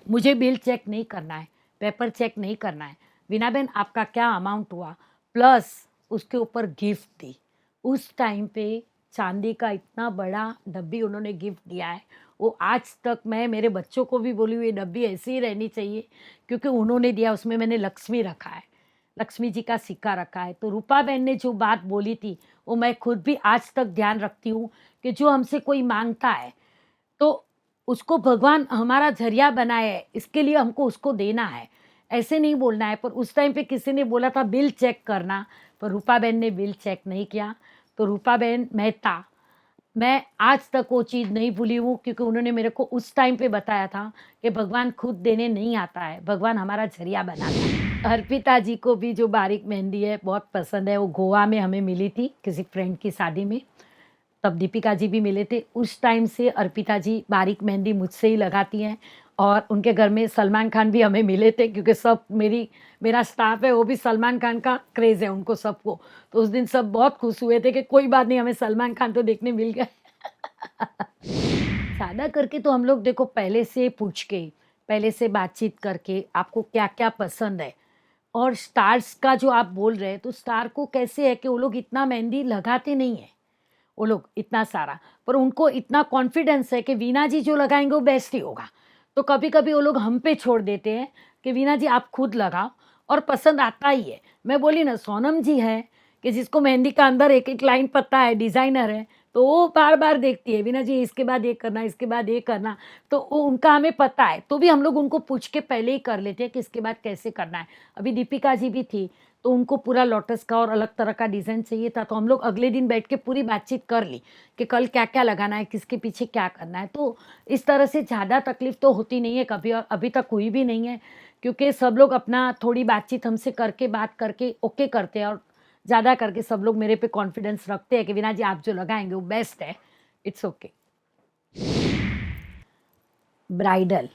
मुझे बिल चेक नहीं करना है, पेपर चेक नहीं करना है, वीना बहन आपका क्या अमाउंट हुआ, प्लस उसके ऊपर गिफ्ट दी। उस टाइम पे चांदी का इतना बड़ा डब्बी उन्होंने गिफ्ट दिया है। वो आज तक, मैं मेरे बच्चों को भी बोली हुई, ये डब्बी ऐसी ही रहनी चाहिए, क्योंकि उन्होंने दिया। उसमें मैंने लक्ष्मी रखा है, लक्ष्मी जी का सिक्का रखा है। तो रूपा बहन ने जो बात बोली थी, वो मैं खुद भी आज तक ध्यान रखती हूँ कि जो हमसे कोई मांगता है, तो उसको भगवान हमारा जरिया बनाए है, इसके लिए हमको उसको देना है, ऐसे नहीं बोलना है। पर उस टाइम पे किसी ने बोला था बिल चेक करना, पर रूपा बहन ने बिल चेक नहीं किया। तो रूपा बहन मेहता, मैं आज तक वो चीज़ नहीं भूली हूँ, क्योंकि उन्होंने मेरे को उस टाइम पे बताया था कि भगवान खुद देने नहीं आता है, भगवान हमारा जरिया बनाता है। अर्पिता जी को भी जो बारीक मेहंदी है बहुत पसंद है। वो गोवा में हमें मिली थी किसी फ्रेंड की शादी में, तब दीपिका जी भी मिले थे। उस टाइम से अर्पिता जी बारीक मेहंदी मुझसे ही लगाती हैं। और उनके घर में सलमान खान भी हमें मिले थे, क्योंकि सब मेरा स्टाफ है वो भी सलमान खान का क्रेज़ है उनको सबको। तो उस दिन सब बहुत खुश हुए थे कि कोई बात नहीं, हमें सलमान खान तो देखने मिल गए। ज़्यादा करके तो हम लोग देखो पहले से पूछ के, पहले से बातचीत करके आपको क्या क्या पसंद है। और स्टार्स का जो आप बोल रहे हैं, तो स्टार को कैसे है कि वो लोग इतना मेहंदी लगाते नहीं है, वो लोग इतना सारा, पर उनको इतना कॉन्फिडेंस है कि वीना जी जो लगाएंगे वो बेस्ट ही होगा। तो कभी कभी वो लोग हम पे छोड़ देते हैं कि वीना जी आप खुद लगाओ, और पसंद आता ही है। मैं बोली ना, सोनम जी है कि जिसको मेहंदी का अंदर एक एक लाइन पता है, डिज़ाइनर है, तो वो बार बार देखती है वीना जी इसके बाद ये करना, इसके बाद ये करना। तो वो उनका हमें पता है, तो भी हम लोग उनको पूछ के पहले ही कर लेते हैं कि इसके बाद कैसे करना है। अभी दीपिका जी भी थी, तो उनको पूरा लोटस का और अलग तरह का डिज़ाइन चाहिए था, तो हम लोग अगले दिन बैठ के पूरी बातचीत कर ली कि कल क्या क्या लगाना है, किसके पीछे क्या करना है। तो इस तरह से ज़्यादा तकलीफ तो होती नहीं है कभी, और अभी तक हुई भी नहीं है, क्योंकि सब लोग अपना थोड़ी बातचीत हमसे करके, बात करके ओके करते हैं। और ज़्यादा करके सब लोग मेरे पे कॉन्फिडेंस रखते हैं कि विना जी आप जो लगाएंगे वो बेस्ट है, it's okay. Bridal,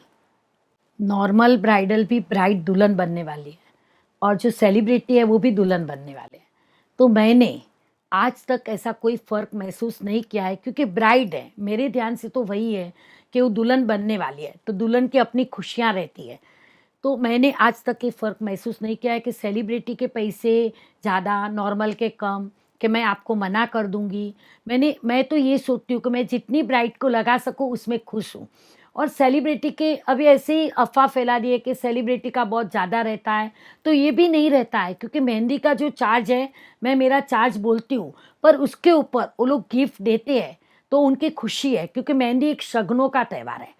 normal bridal भी ब्राइड दुल्हन बनने वाली है, और जो सेलिब्रिटी है वो भी दुल्हन बनने वाले हैं। तो मैंने आज तक ऐसा कोई फ़र्क महसूस नहीं किया है, क्योंकि ब्राइड है, मेरे ध्यान से तो वही है कि वो दुल्हन बनने वाली है, तो दुल्हन की अपनी खुशियाँ रहती है। तो मैंने आज तक ये फ़र्क महसूस नहीं किया है कि सेलिब्रिटी के पैसे ज़्यादा, नॉर्मल के कम, कि मैं आपको मना कर दूँगी। मैं तो ये सोचती हूँ कि मैं जितनी ब्राइड को लगा सकूँ उसमें खुश हूँ। और सेलिब्रिटी के अभी ऐसे ही अफ़वाह फैला दी है कि सेलिब्रिटी का बहुत ज़्यादा रहता है, तो ये भी नहीं रहता है, क्योंकि मेहंदी का जो चार्ज है, मैं मेरा चार्ज बोलती हूँ, पर उसके ऊपर वो लोग गिफ्ट देते हैं, तो उनकी खुशी है, क्योंकि मेहंदी एक शगनों का त्योहार है।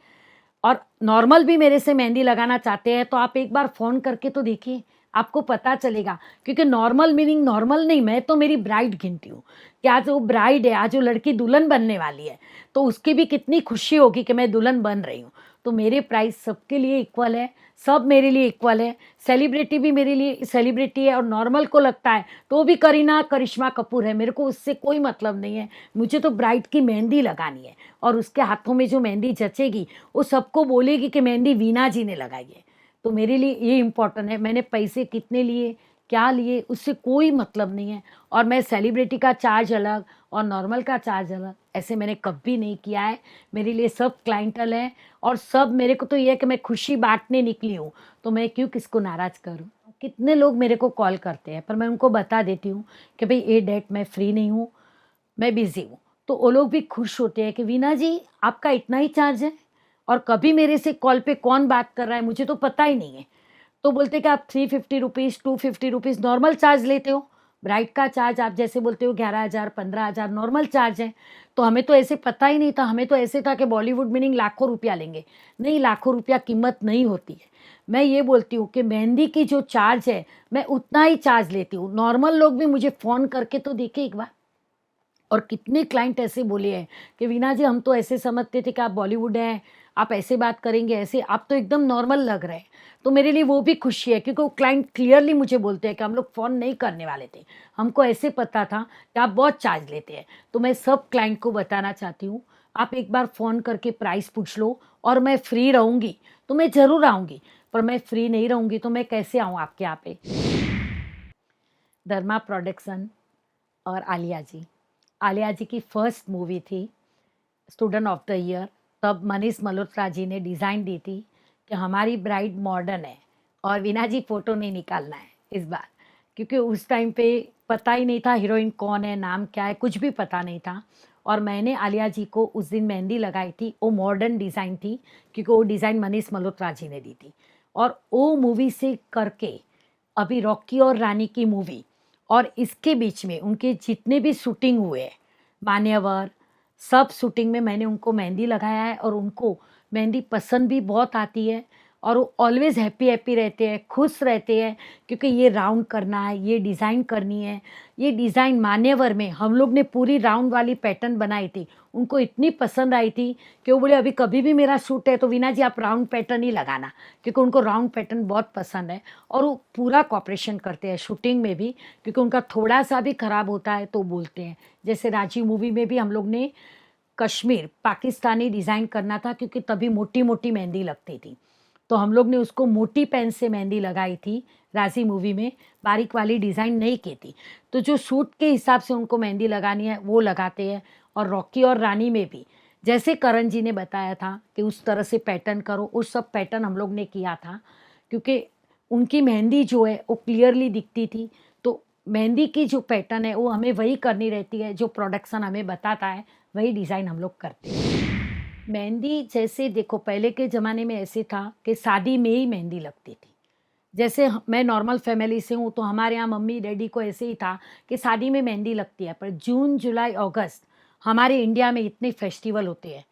और नॉर्मल भी मेरे से मेहंदी लगाना चाहते हैं तो आप एक बार फ़ोन करके तो देखिए, आपको पता चलेगा। क्योंकि नॉर्मल मीनिंग नॉर्मल नहीं, मैं तो मेरी ब्राइड गिनती हूँ कि आज वो ब्राइड है, आज वो लड़की दुल्हन बनने वाली है, तो उसकी भी कितनी खुशी होगी कि मैं दुल्हन बन रही हूँ। तो मेरे प्राइस सबके लिए इक्वल है, सब मेरे लिए इक्वल है। सेलिब्रिटी भी मेरे लिए सेलिब्रिटी है, और नॉर्मल को लगता है तो वो भी करीना करिश्मा कपूर है, मेरे को उससे कोई मतलब नहीं है। मुझे तो ब्राइड की मेहंदी लगानी है, और उसके हाथों में जो मेहंदी जचेगी वो सबको बोलेगी कि मेहंदी वीना जी ने लगाई है। तो मेरे लिए ये इम्पोर्टेंट है। मैंने पैसे कितने लिए, क्या लिए, उससे कोई मतलब नहीं है। और मैं सेलिब्रिटी का चार्ज अलग और नॉर्मल का चार्ज अलग, ऐसे मैंने कभी नहीं किया है। मेरे लिए सब क्लाइंटल है, और सब मेरे को तो ये है कि मैं खुशी बांटने निकली हूँ, तो मैं क्यों किसको नाराज़ करूँ। कितने लोग मेरे को कॉल करते हैं, पर मैं उनको बता देती हूँ कि भाई ये डेट मैं फ्री नहीं हूँ, मैं बिज़ी हूँ। तो वो लोग भी खुश होते हैं कि वीना जी आपका इतना ही चार्ज है, और कभी मेरे से कॉल पे कौन बात कर रहा है मुझे तो पता ही नहीं है। तो बोलते कि आप 350 रुपीज़ 250 रुपीज़ नॉर्मल चार्ज लेते हो, ब्राइड का चार्ज आप जैसे बोलते हो 11,000 15,000 नॉर्मल चार्ज है। तो हमें तो ऐसे पता ही नहीं था, हमें तो ऐसे था कि बॉलीवुड मीनिंग लाखों रुपया लेंगे। नहीं, लाखों रुपया कीमत नहीं होती है। मैं ये बोलती हूँ कि मेहंदी की जो चार्ज है, मैं उतना ही चार्ज लेती हूँ। नॉर्मल लोग भी मुझे फ़ोन करके तो देखे एक बार। और कितने क्लाइंट ऐसे बोले हैं कि वीना जी हम तो ऐसे समझते थे कि आप बॉलीवुड हैं, आप ऐसे बात करेंगे, ऐसे आप तो एकदम नॉर्मल लग रहे हैं। तो मेरे लिए वो भी खुशी है, क्योंकि वो क्लाइंट क्लियरली मुझे बोलते हैं कि हम लोग फ़ोन नहीं करने वाले थे, हमको ऐसे पता था कि आप बहुत चार्ज लेते हैं। तो मैं सब क्लाइंट को बताना चाहती हूँ, आप एक बार फ़ोन करके प्राइस पूछ लो, और मैं फ्री रहूँगी तो मैं ज़रूर आऊँगी, पर मैं फ्री नहीं रहूँगी तो मैं कैसे आऊँ आपके यहाँ पे। धर्मा प्रोडक्शन और आलिया जी। आलिया जी की फर्स्ट मूवी थी स्टूडेंट ऑफ द ईयर। तब मनीष मल्होत्रा जी ने डिज़ाइन दी थी कि हमारी ब्राइड मॉडर्न है और वीना जी फ़ोटो नहीं निकालना है इस बार, क्योंकि उस टाइम पे पता ही नहीं था हीरोइन कौन है, नाम क्या है, कुछ भी पता नहीं था। और मैंने आलिया जी को उस दिन मेहंदी लगाई थी, वो मॉडर्न डिज़ाइन थी, क्योंकि वो डिज़ाइन मनीष मल्होत्रा जी ने दी थी। और वो मूवी से करके अभी रॉकी और रानी की मूवी और इसके बीच में उनके जितने भी शूटिंग हुए, मान्यवर, सब शूटिंग में मैंने उनको मेहंदी लगाया है, और उनको मेहंदी पसंद भी बहुत आती है, और वो ऑलवेज़ हैप्पी हैप्पी रहते हैं, खुश रहते हैं, क्योंकि ये राउंड करना है, ये डिज़ाइन करनी है। ये डिज़ाइन मान्यवर में हम लोग ने पूरी राउंड वाली पैटर्न बनाई थी, उनको इतनी पसंद आई थी कि वो बोले अभी कभी भी मेरा शूट है तो वीना जी आप राउंड पैटर्न ही लगाना, क्योंकि उनको राउंड पैटर्न बहुत पसंद है। और वो पूरा कॉपरेशन करते हैं शूटिंग में भी, क्योंकि उनका थोड़ा सा भी ख़राब होता है तो बोलते हैं। जैसे रांची मूवी में भी हम लोग ने कश्मीर पाकिस्तानी डिज़ाइन करना था, क्योंकि तभी मोटी मोटी मेहंदी लगती थी, तो हम लोग ने उसको मोटी पेन से मेहंदी लगाई थी। राजी मूवी में बारीक वाली डिज़ाइन नहीं की थी। तो जो सूट के हिसाब से उनको मेहंदी लगानी है वो लगाते हैं। और रॉकी और रानी में भी जैसे करण जी ने बताया था कि उस तरह से पैटर्न करो, उस सब पैटर्न हम लोग ने किया था, क्योंकि उनकी मेहंदी जो है वो क्लियरली दिखती थी। तो मेहंदी की जो पैटर्न है वो हमें वही करनी रहती है, जो प्रोडक्शन हमें बताता है वही डिज़ाइन हम लोग करते हैं। मेहंदी जैसे देखो पहले के ज़माने में ऐसे था कि शादी में ही मेहंदी लगती थी। जैसे मैं नॉर्मल फैमिली से हूँ, तो हमारे यहाँ मम्मी डैडी को ऐसे ही था कि शादी में मेहंदी लगती है, पर जून जुलाई अगस्त हमारे इंडिया में इतने फेस्टिवल होते हैं।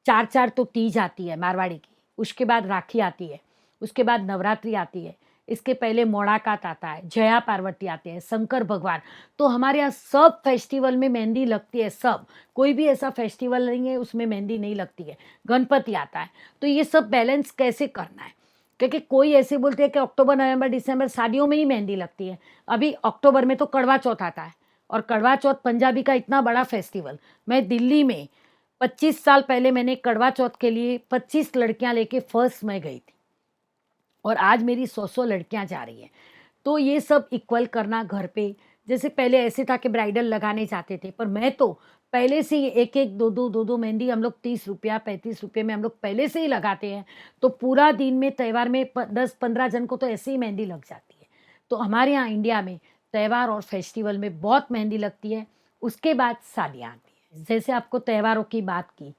4-4 तो तीज आती है मारवाड़ी की, उसके बाद राखी आती है, उसके बाद नवरात्रि आती है, इसके पहले मोड़ाकात आता है, जया पार्वती आते हैं, शंकर भगवान। तो हमारे यहाँ सब फेस्टिवल में मेहंदी लगती है, सब। कोई भी ऐसा फेस्टिवल नहीं है उसमें मेहंदी नहीं लगती है। गणपति आता है, तो ये सब बैलेंस कैसे करना है, क्योंकि कोई ऐसे बोलते हैं कि अक्टूबर नवंबर दिसंबर शादियों में ही मेहंदी लगती है। अभी अक्टूबर में तो कड़वा चौथ आता है, और कड़वा चौथ पंजाबी का इतना बड़ा फेस्टिवल। मैं दिल्ली में 25 साल पहले मैंने कड़वा चौथ के लिए 25 लड़कियां लेके फर्स्ट में गई थी, और आज मेरी 100 लड़कियां जा रही हैं। तो ये सब इक्वल करना घर पे, जैसे पहले ऐसे था कि ब्राइडल लगाने जाते थे, पर मैं तो पहले से ही एक एक दो दो मेहंदी हम लोग 30 रुपया 35 रुपये में हम लोग पहले से ही लगाते हैं। तो पूरा दिन में त्योहार में 10-15 जन को तो ऐसे ही मेहंदी लग जाती है। तो हमारे यहाँ इंडिया में त्योहार और फेस्टिवल में बहुत मेहंदी लगती है। उसके बाद शादियाँ आती है। जैसे आपको त्योहारों की बात की,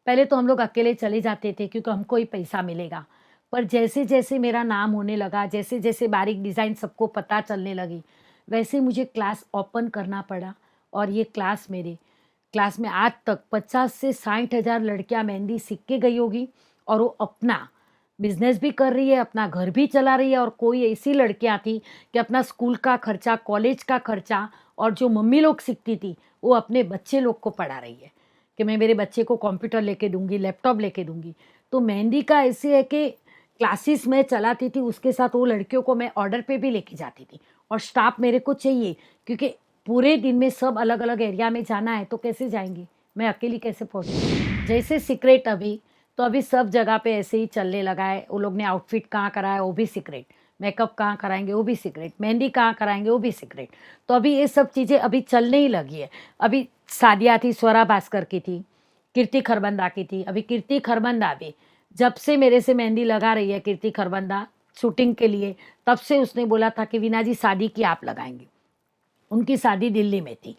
पहले तो हम लोग अकेले चले जाते थे क्योंकि हमको ही पैसा मिलेगा। पर जैसे जैसे मेरा नाम होने लगा, जैसे जैसे बारीक डिज़ाइन सबको पता चलने लगी, वैसे मुझे क्लास ओपन करना पड़ा। और ये क्लास में आज तक 50 से 60 हज़ार लड़कियां मेहंदी सीख के गई होगी, और वो अपना बिजनेस भी कर रही है, अपना घर भी चला रही है। और कोई ऐसी लड़कियां थी कि अपना स्कूल का खर्चा, कॉलेज का खर्चा, और जो मम्मी लोग सीखती थी वो अपने बच्चे लोग को पढ़ा रही है कि मैं मेरे बच्चे को कंप्यूटर लेके दूंगी, लैपटॉप लेके दूंगी। तो मेहंदी का ऐसे है कि क्लासेस में चलाती थी, उसके साथ वो लड़कियों को मैं ऑर्डर पे भी लेके जाती थी। और स्टाफ मेरे को चाहिए, क्योंकि पूरे दिन में सब अलग अलग एरिया में जाना है, तो कैसे जाएंगे, मैं अकेली कैसे पहुँचूँ। जैसे सीक्रेट अभी, तो अभी सब जगह पे ऐसे ही चलने लगा है। वो लोग ने आउटफिट कहाँ कराया वो भी सीक्रेट, मेकअप कहाँ कराएंगे वो भी सीक्रेट, मेहंदी कहाँ कराएंगे वो भी सीक्रेट। तो अभी ये सब चीज़ें अभी चलने ही लगी है। अभी शादियाँ थी, स्वरा भास्कर की थी, कीर्ति खरबंदा की थी। अभी कीर्ति खरबंदा भी जब से मेरे से मेहंदी लगा रही है, कीर्ति खरबंदा शूटिंग के लिए, तब से उसने बोला था कि वीना जी शादी की आप लगाएंगे। उनकी शादी दिल्ली में थी,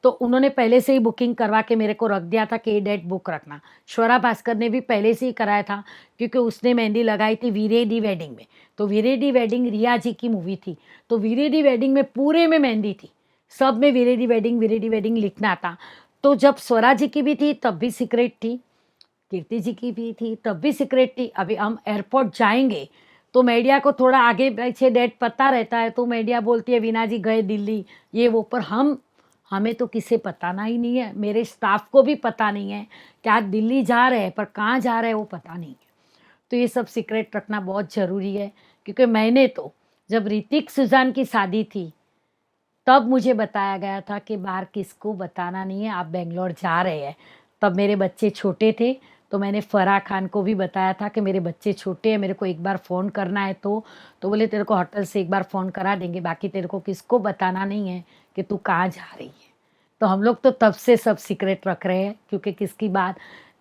तो उन्होंने पहले से ही बुकिंग करवा के मेरे को रख दिया था कि ये डेट बुक रखना। स्वरा भास्कर ने भी पहले से ही कराया था, क्योंकि उसने मेहंदी लगाई थी वीरे दी वेडिंग में। तो वीरे दी वेडिंग रिया जी की मूवी थी, तो वीरे दी वेडिंग में पूरे में मेहंदी थी, सब में वीरे दी वेडिंग लिखना था। तो जब स्वरा जी की भी थी तब भी सीक्रेट थी, कीर्ति जी की भी थी तब भी सीक्रेट थी। अभी हम एयरपोर्ट जाएंगे तो मीडिया को थोड़ा आगे पीछे डेट पता रहता है, तो मीडिया बोलती है वीना जी गए दिल्ली, ये वो। पर हमें तो किसे पताना ही नहीं है, मेरे स्टाफ को भी पता नहीं है कि आज दिल्ली जा रहे हैं, पर कहाँ जा रहे हैं वो पता नहीं है। तो ये सब सीक्रेट रखना बहुत ज़रूरी है। क्योंकि मैंने तो जब ऋतिक सुजान की शादी थी तब मुझे बताया गया था कि बाहर किसको बताना नहीं है, आप बेंगलोर जा रहे हैं। तब मेरे बच्चे छोटे थे, तो मैंने फराह खान को भी बताया था कि मेरे बच्चे छोटे हैं, मेरे को एक बार फ़ोन करना है। तो बोले तेरे को होटल से एक बार फ़ोन करा देंगे, बाकी तेरे को किसको बताना नहीं है कि तू कहाँ जा रही है। तो हम लोग तो तब से सब सीक्रेट रख रहे हैं, क्योंकि किसकी बात,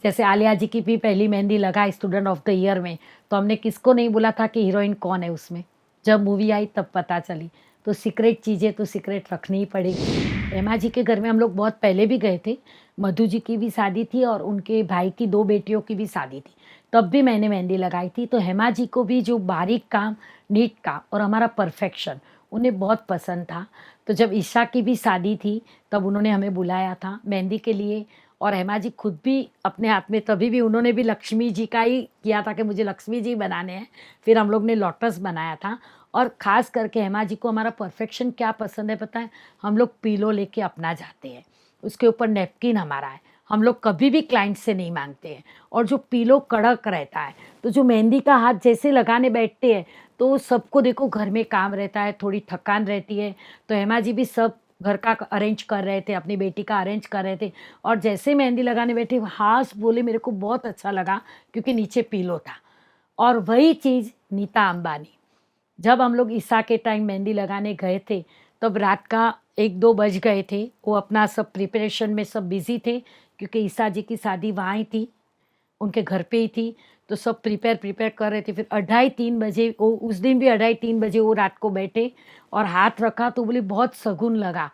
जैसे आलिया जी की भी पहली मेहंदी लगा स्टूडेंट ऑफ द ईयर में, तो हमने किसको नहीं बोला था कि हीरोइन कौन है उसमें, जब मूवी आई तब पता चली। तो सीक्रेट चीज़ें तो सीक्रेट रखनी ही पड़ेगी। हेमा जी के घर में हम लोग बहुत पहले भी गए थे, मधु जी की भी शादी थी और उनके भाई की 2 बेटियों की भी शादी थी, तब भी मैंने मेहंदी लगाई थी। तो हेमा जी को भी जो बारीक काम, नीट काम और हमारा परफेक्शन उन्हें बहुत पसंद था। तो जब ईशा की भी शादी थी तब उन्होंने हमें बुलाया था मेहंदी के लिए। और हेमा जी खुद भी अपने हाथ में, तभी भी उन्होंने भी लक्ष्मी जी का ही किया था कि मुझे लक्ष्मी जी बनाने हैं। फिर हम लोग ने लोटस बनाया था। और ख़ास करके हेमा जी को हमारा परफेक्शन क्या पसंद है पता है, हम लोग पीलो लेके अपना जाते हैं, उसके ऊपर नैपकिन हमारा है, हम लोग कभी भी क्लाइंट से नहीं मांगते हैं। और जो पीलो कड़क रहता है, तो जो मेहंदी का हाथ जैसे लगाने बैठते हैं तो सबको देखो घर में काम रहता है, थोड़ी थकान रहती है। तो हेमा जी भी सब घर का अरेंज कर रहे थे, अपनी बेटी का अरेंज कर रहे थे, और जैसे मेहंदी लगाने बैठे हाथ बोले, मेरे को बहुत अच्छा लगा क्योंकि नीचे पीलो था। और वही चीज़ नीता अंबानी, जब हम लोग ईसा के टाइम मेहंदी लगाने गए थे तब रात का 1-2 बज गए थे। वो अपना सब प्रिपरेशन में सब बिजी थे, क्योंकि ईसा जी की शादी वहाँ ही थी, उनके घर पे ही थी। तो सब प्रिपेयर कर रहे थे। फिर 2:30-3 बजे, वो उस दिन भी 2:30-3 बजे वो रात को बैठे और हाथ रखा तो बोले बहुत शगुन लगा।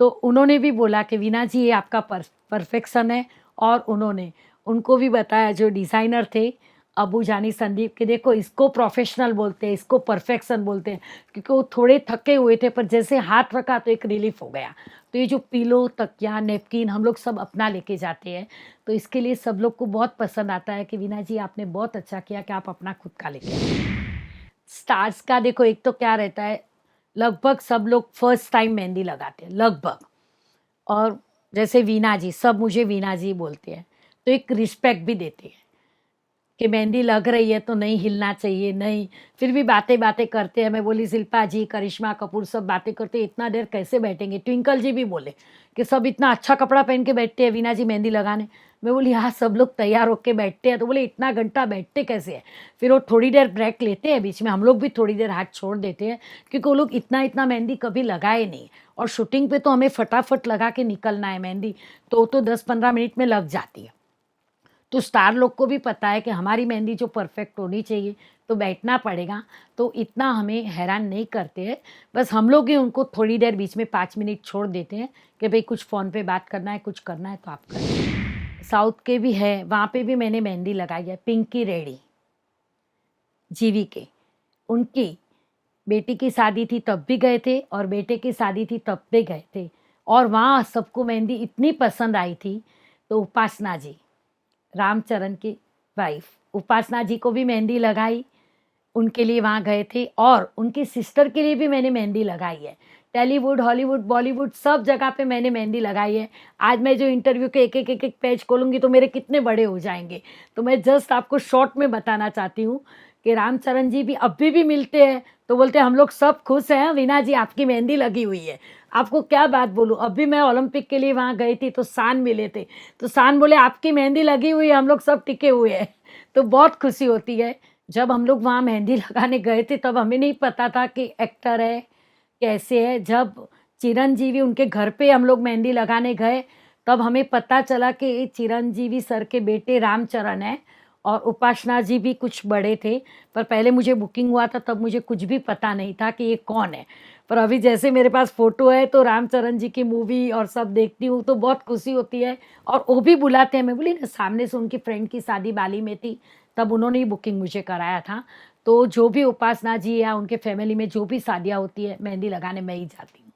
तो उन्होंने भी बोला कि वीना जी ये आपका परफेक्शन है। और उन्होंने उनको भी बताया, जो डिज़ाइनर थे अबू जानी संदीप, के देखो इसको प्रोफेशनल बोलते हैं, इसको परफेक्शन बोलते हैं। क्योंकि वो थोड़े थके हुए थे, पर जैसे हाथ रखा तो एक रिलीफ हो गया। तो ये जो पीलो, तकिया, नेपकिन हम लोग सब अपना लेके जाते हैं। तो इसके लिए सब लोग को बहुत पसंद आता है कि वीना जी आपने बहुत अच्छा किया कि आप अपना खुद का लेके आए। स्टार्स का देखो, एक तो क्या रहता है, लगभग सब लोग फर्स्ट टाइम मेहंदी लगाते हैं लगभग। और जैसे वीना जी, सब मुझे वीना जी बोलते हैं, तो एक रिस्पेक्ट भी देते हैं कि मेहंदी लग रही है तो नहीं हिलना चाहिए, नहीं। फिर भी बातें बातें करते हैं। मैं बोली शिल्पा जी, करिश्मा कपूर सब बातें करते, इतना देर कैसे बैठेंगे। ट्विंकल जी भी बोले कि सब इतना अच्छा कपड़ा पहन के बैठते हैं वीना जी मेहंदी लगाने। मैं बोली हाँ, सब लोग तैयार होके बैठते हैं। तो बोले इतना घंटा बैठते कैसे हैं। फिर वो थोड़ी देर ब्रेक लेते हैं बीच में, हम लोग भी थोड़ी देर हाथ छोड़ देते हैं, क्योंकि वो लोग इतना इतना मेहंदी कभी लगाए नहीं। और शूटिंग पे तो हमें फटाफट लगा के निकलना है मेहंदी, तो 10-15 मिनट में लग जाती है। तो स्टार लोग को भी पता है कि हमारी मेहंदी जो परफेक्ट होनी चाहिए, तो बैठना पड़ेगा। तो इतना हमें हैरान नहीं करते हैं। बस हम लोग ही उनको थोड़ी देर बीच में 5 मिनट छोड़ देते हैं कि भाई कुछ फ़ोन पे बात करना है, कुछ करना है तो आप करें। साउथ के भी है, वहाँ पे भी मैंने मेहंदी लगाई है। पिंकी रेड्डी जीवी के, उनकी बेटी की शादी थी तब भी गए थे, और बेटे की शादी थी तब भी गए थे। और वहाँ सबको मेहंदी इतनी पसंद आई थी। तो उपासना जी, रामचरण की वाइफ, उपासना जी को भी मेहंदी लगाई, उनके लिए वहाँ गए थे। और उनकी सिस्टर के लिए भी मैंने मेहंदी लगाई है। टॉलीवुड, हॉलीवुड, बॉलीवुड सब जगह पे मैंने मेहंदी लगाई है। आज मैं जो इंटरव्यू के एक एक पेज खोलूँगी तो मेरे कितने बड़े हो जाएंगे। तो मैं जस्ट आपको शॉर्ट में बताना चाहती हूँ कि रामचरण जी भी अभी भी मिलते हैं तो बोलते हैं हम लोग सब खुश हैं, वीना जी आपकी मेहंदी लगी हुई है। आपको क्या बात बोलूँ, अभी मैं ओलंपिक के लिए वहाँ गई थी तो शान मिले थे, तो शान बोले आपकी मेहंदी लगी हुई है, हम लोग सब टिके हुए हैं। तो बहुत खुशी होती है। जब हम लोग वहाँ मेहंदी लगाने गए थे तब हमें नहीं पता था कि एक्टर है, कैसे है। जब चिरंजीवी उनके घर पे हम लोग मेहंदी लगाने गए तब हमें पता चला कि ये चिरंजीवी सर के बेटे रामचरण हैं, और उपासना जी भी कुछ बड़े थे। पर पहले मुझे बुकिंग हुआ था तब मुझे कुछ भी पता नहीं था कि ये कौन है। पर अभी जैसे मेरे पास फ़ोटो है तो रामचरण जी की मूवी और सब देखती हूँ तो बहुत खुशी होती है। और वो भी बुलाते हैं। मैं बोली ना, सामने से उनकी फ्रेंड की शादी बाली में थी तब उन्होंने ही बुकिंग मुझे कराया था। तो जो भी उपासना जी या उनके फैमिली में जो भी शादियाँ होती है, मेहंदी लगाने मैं ही जाती हूँ।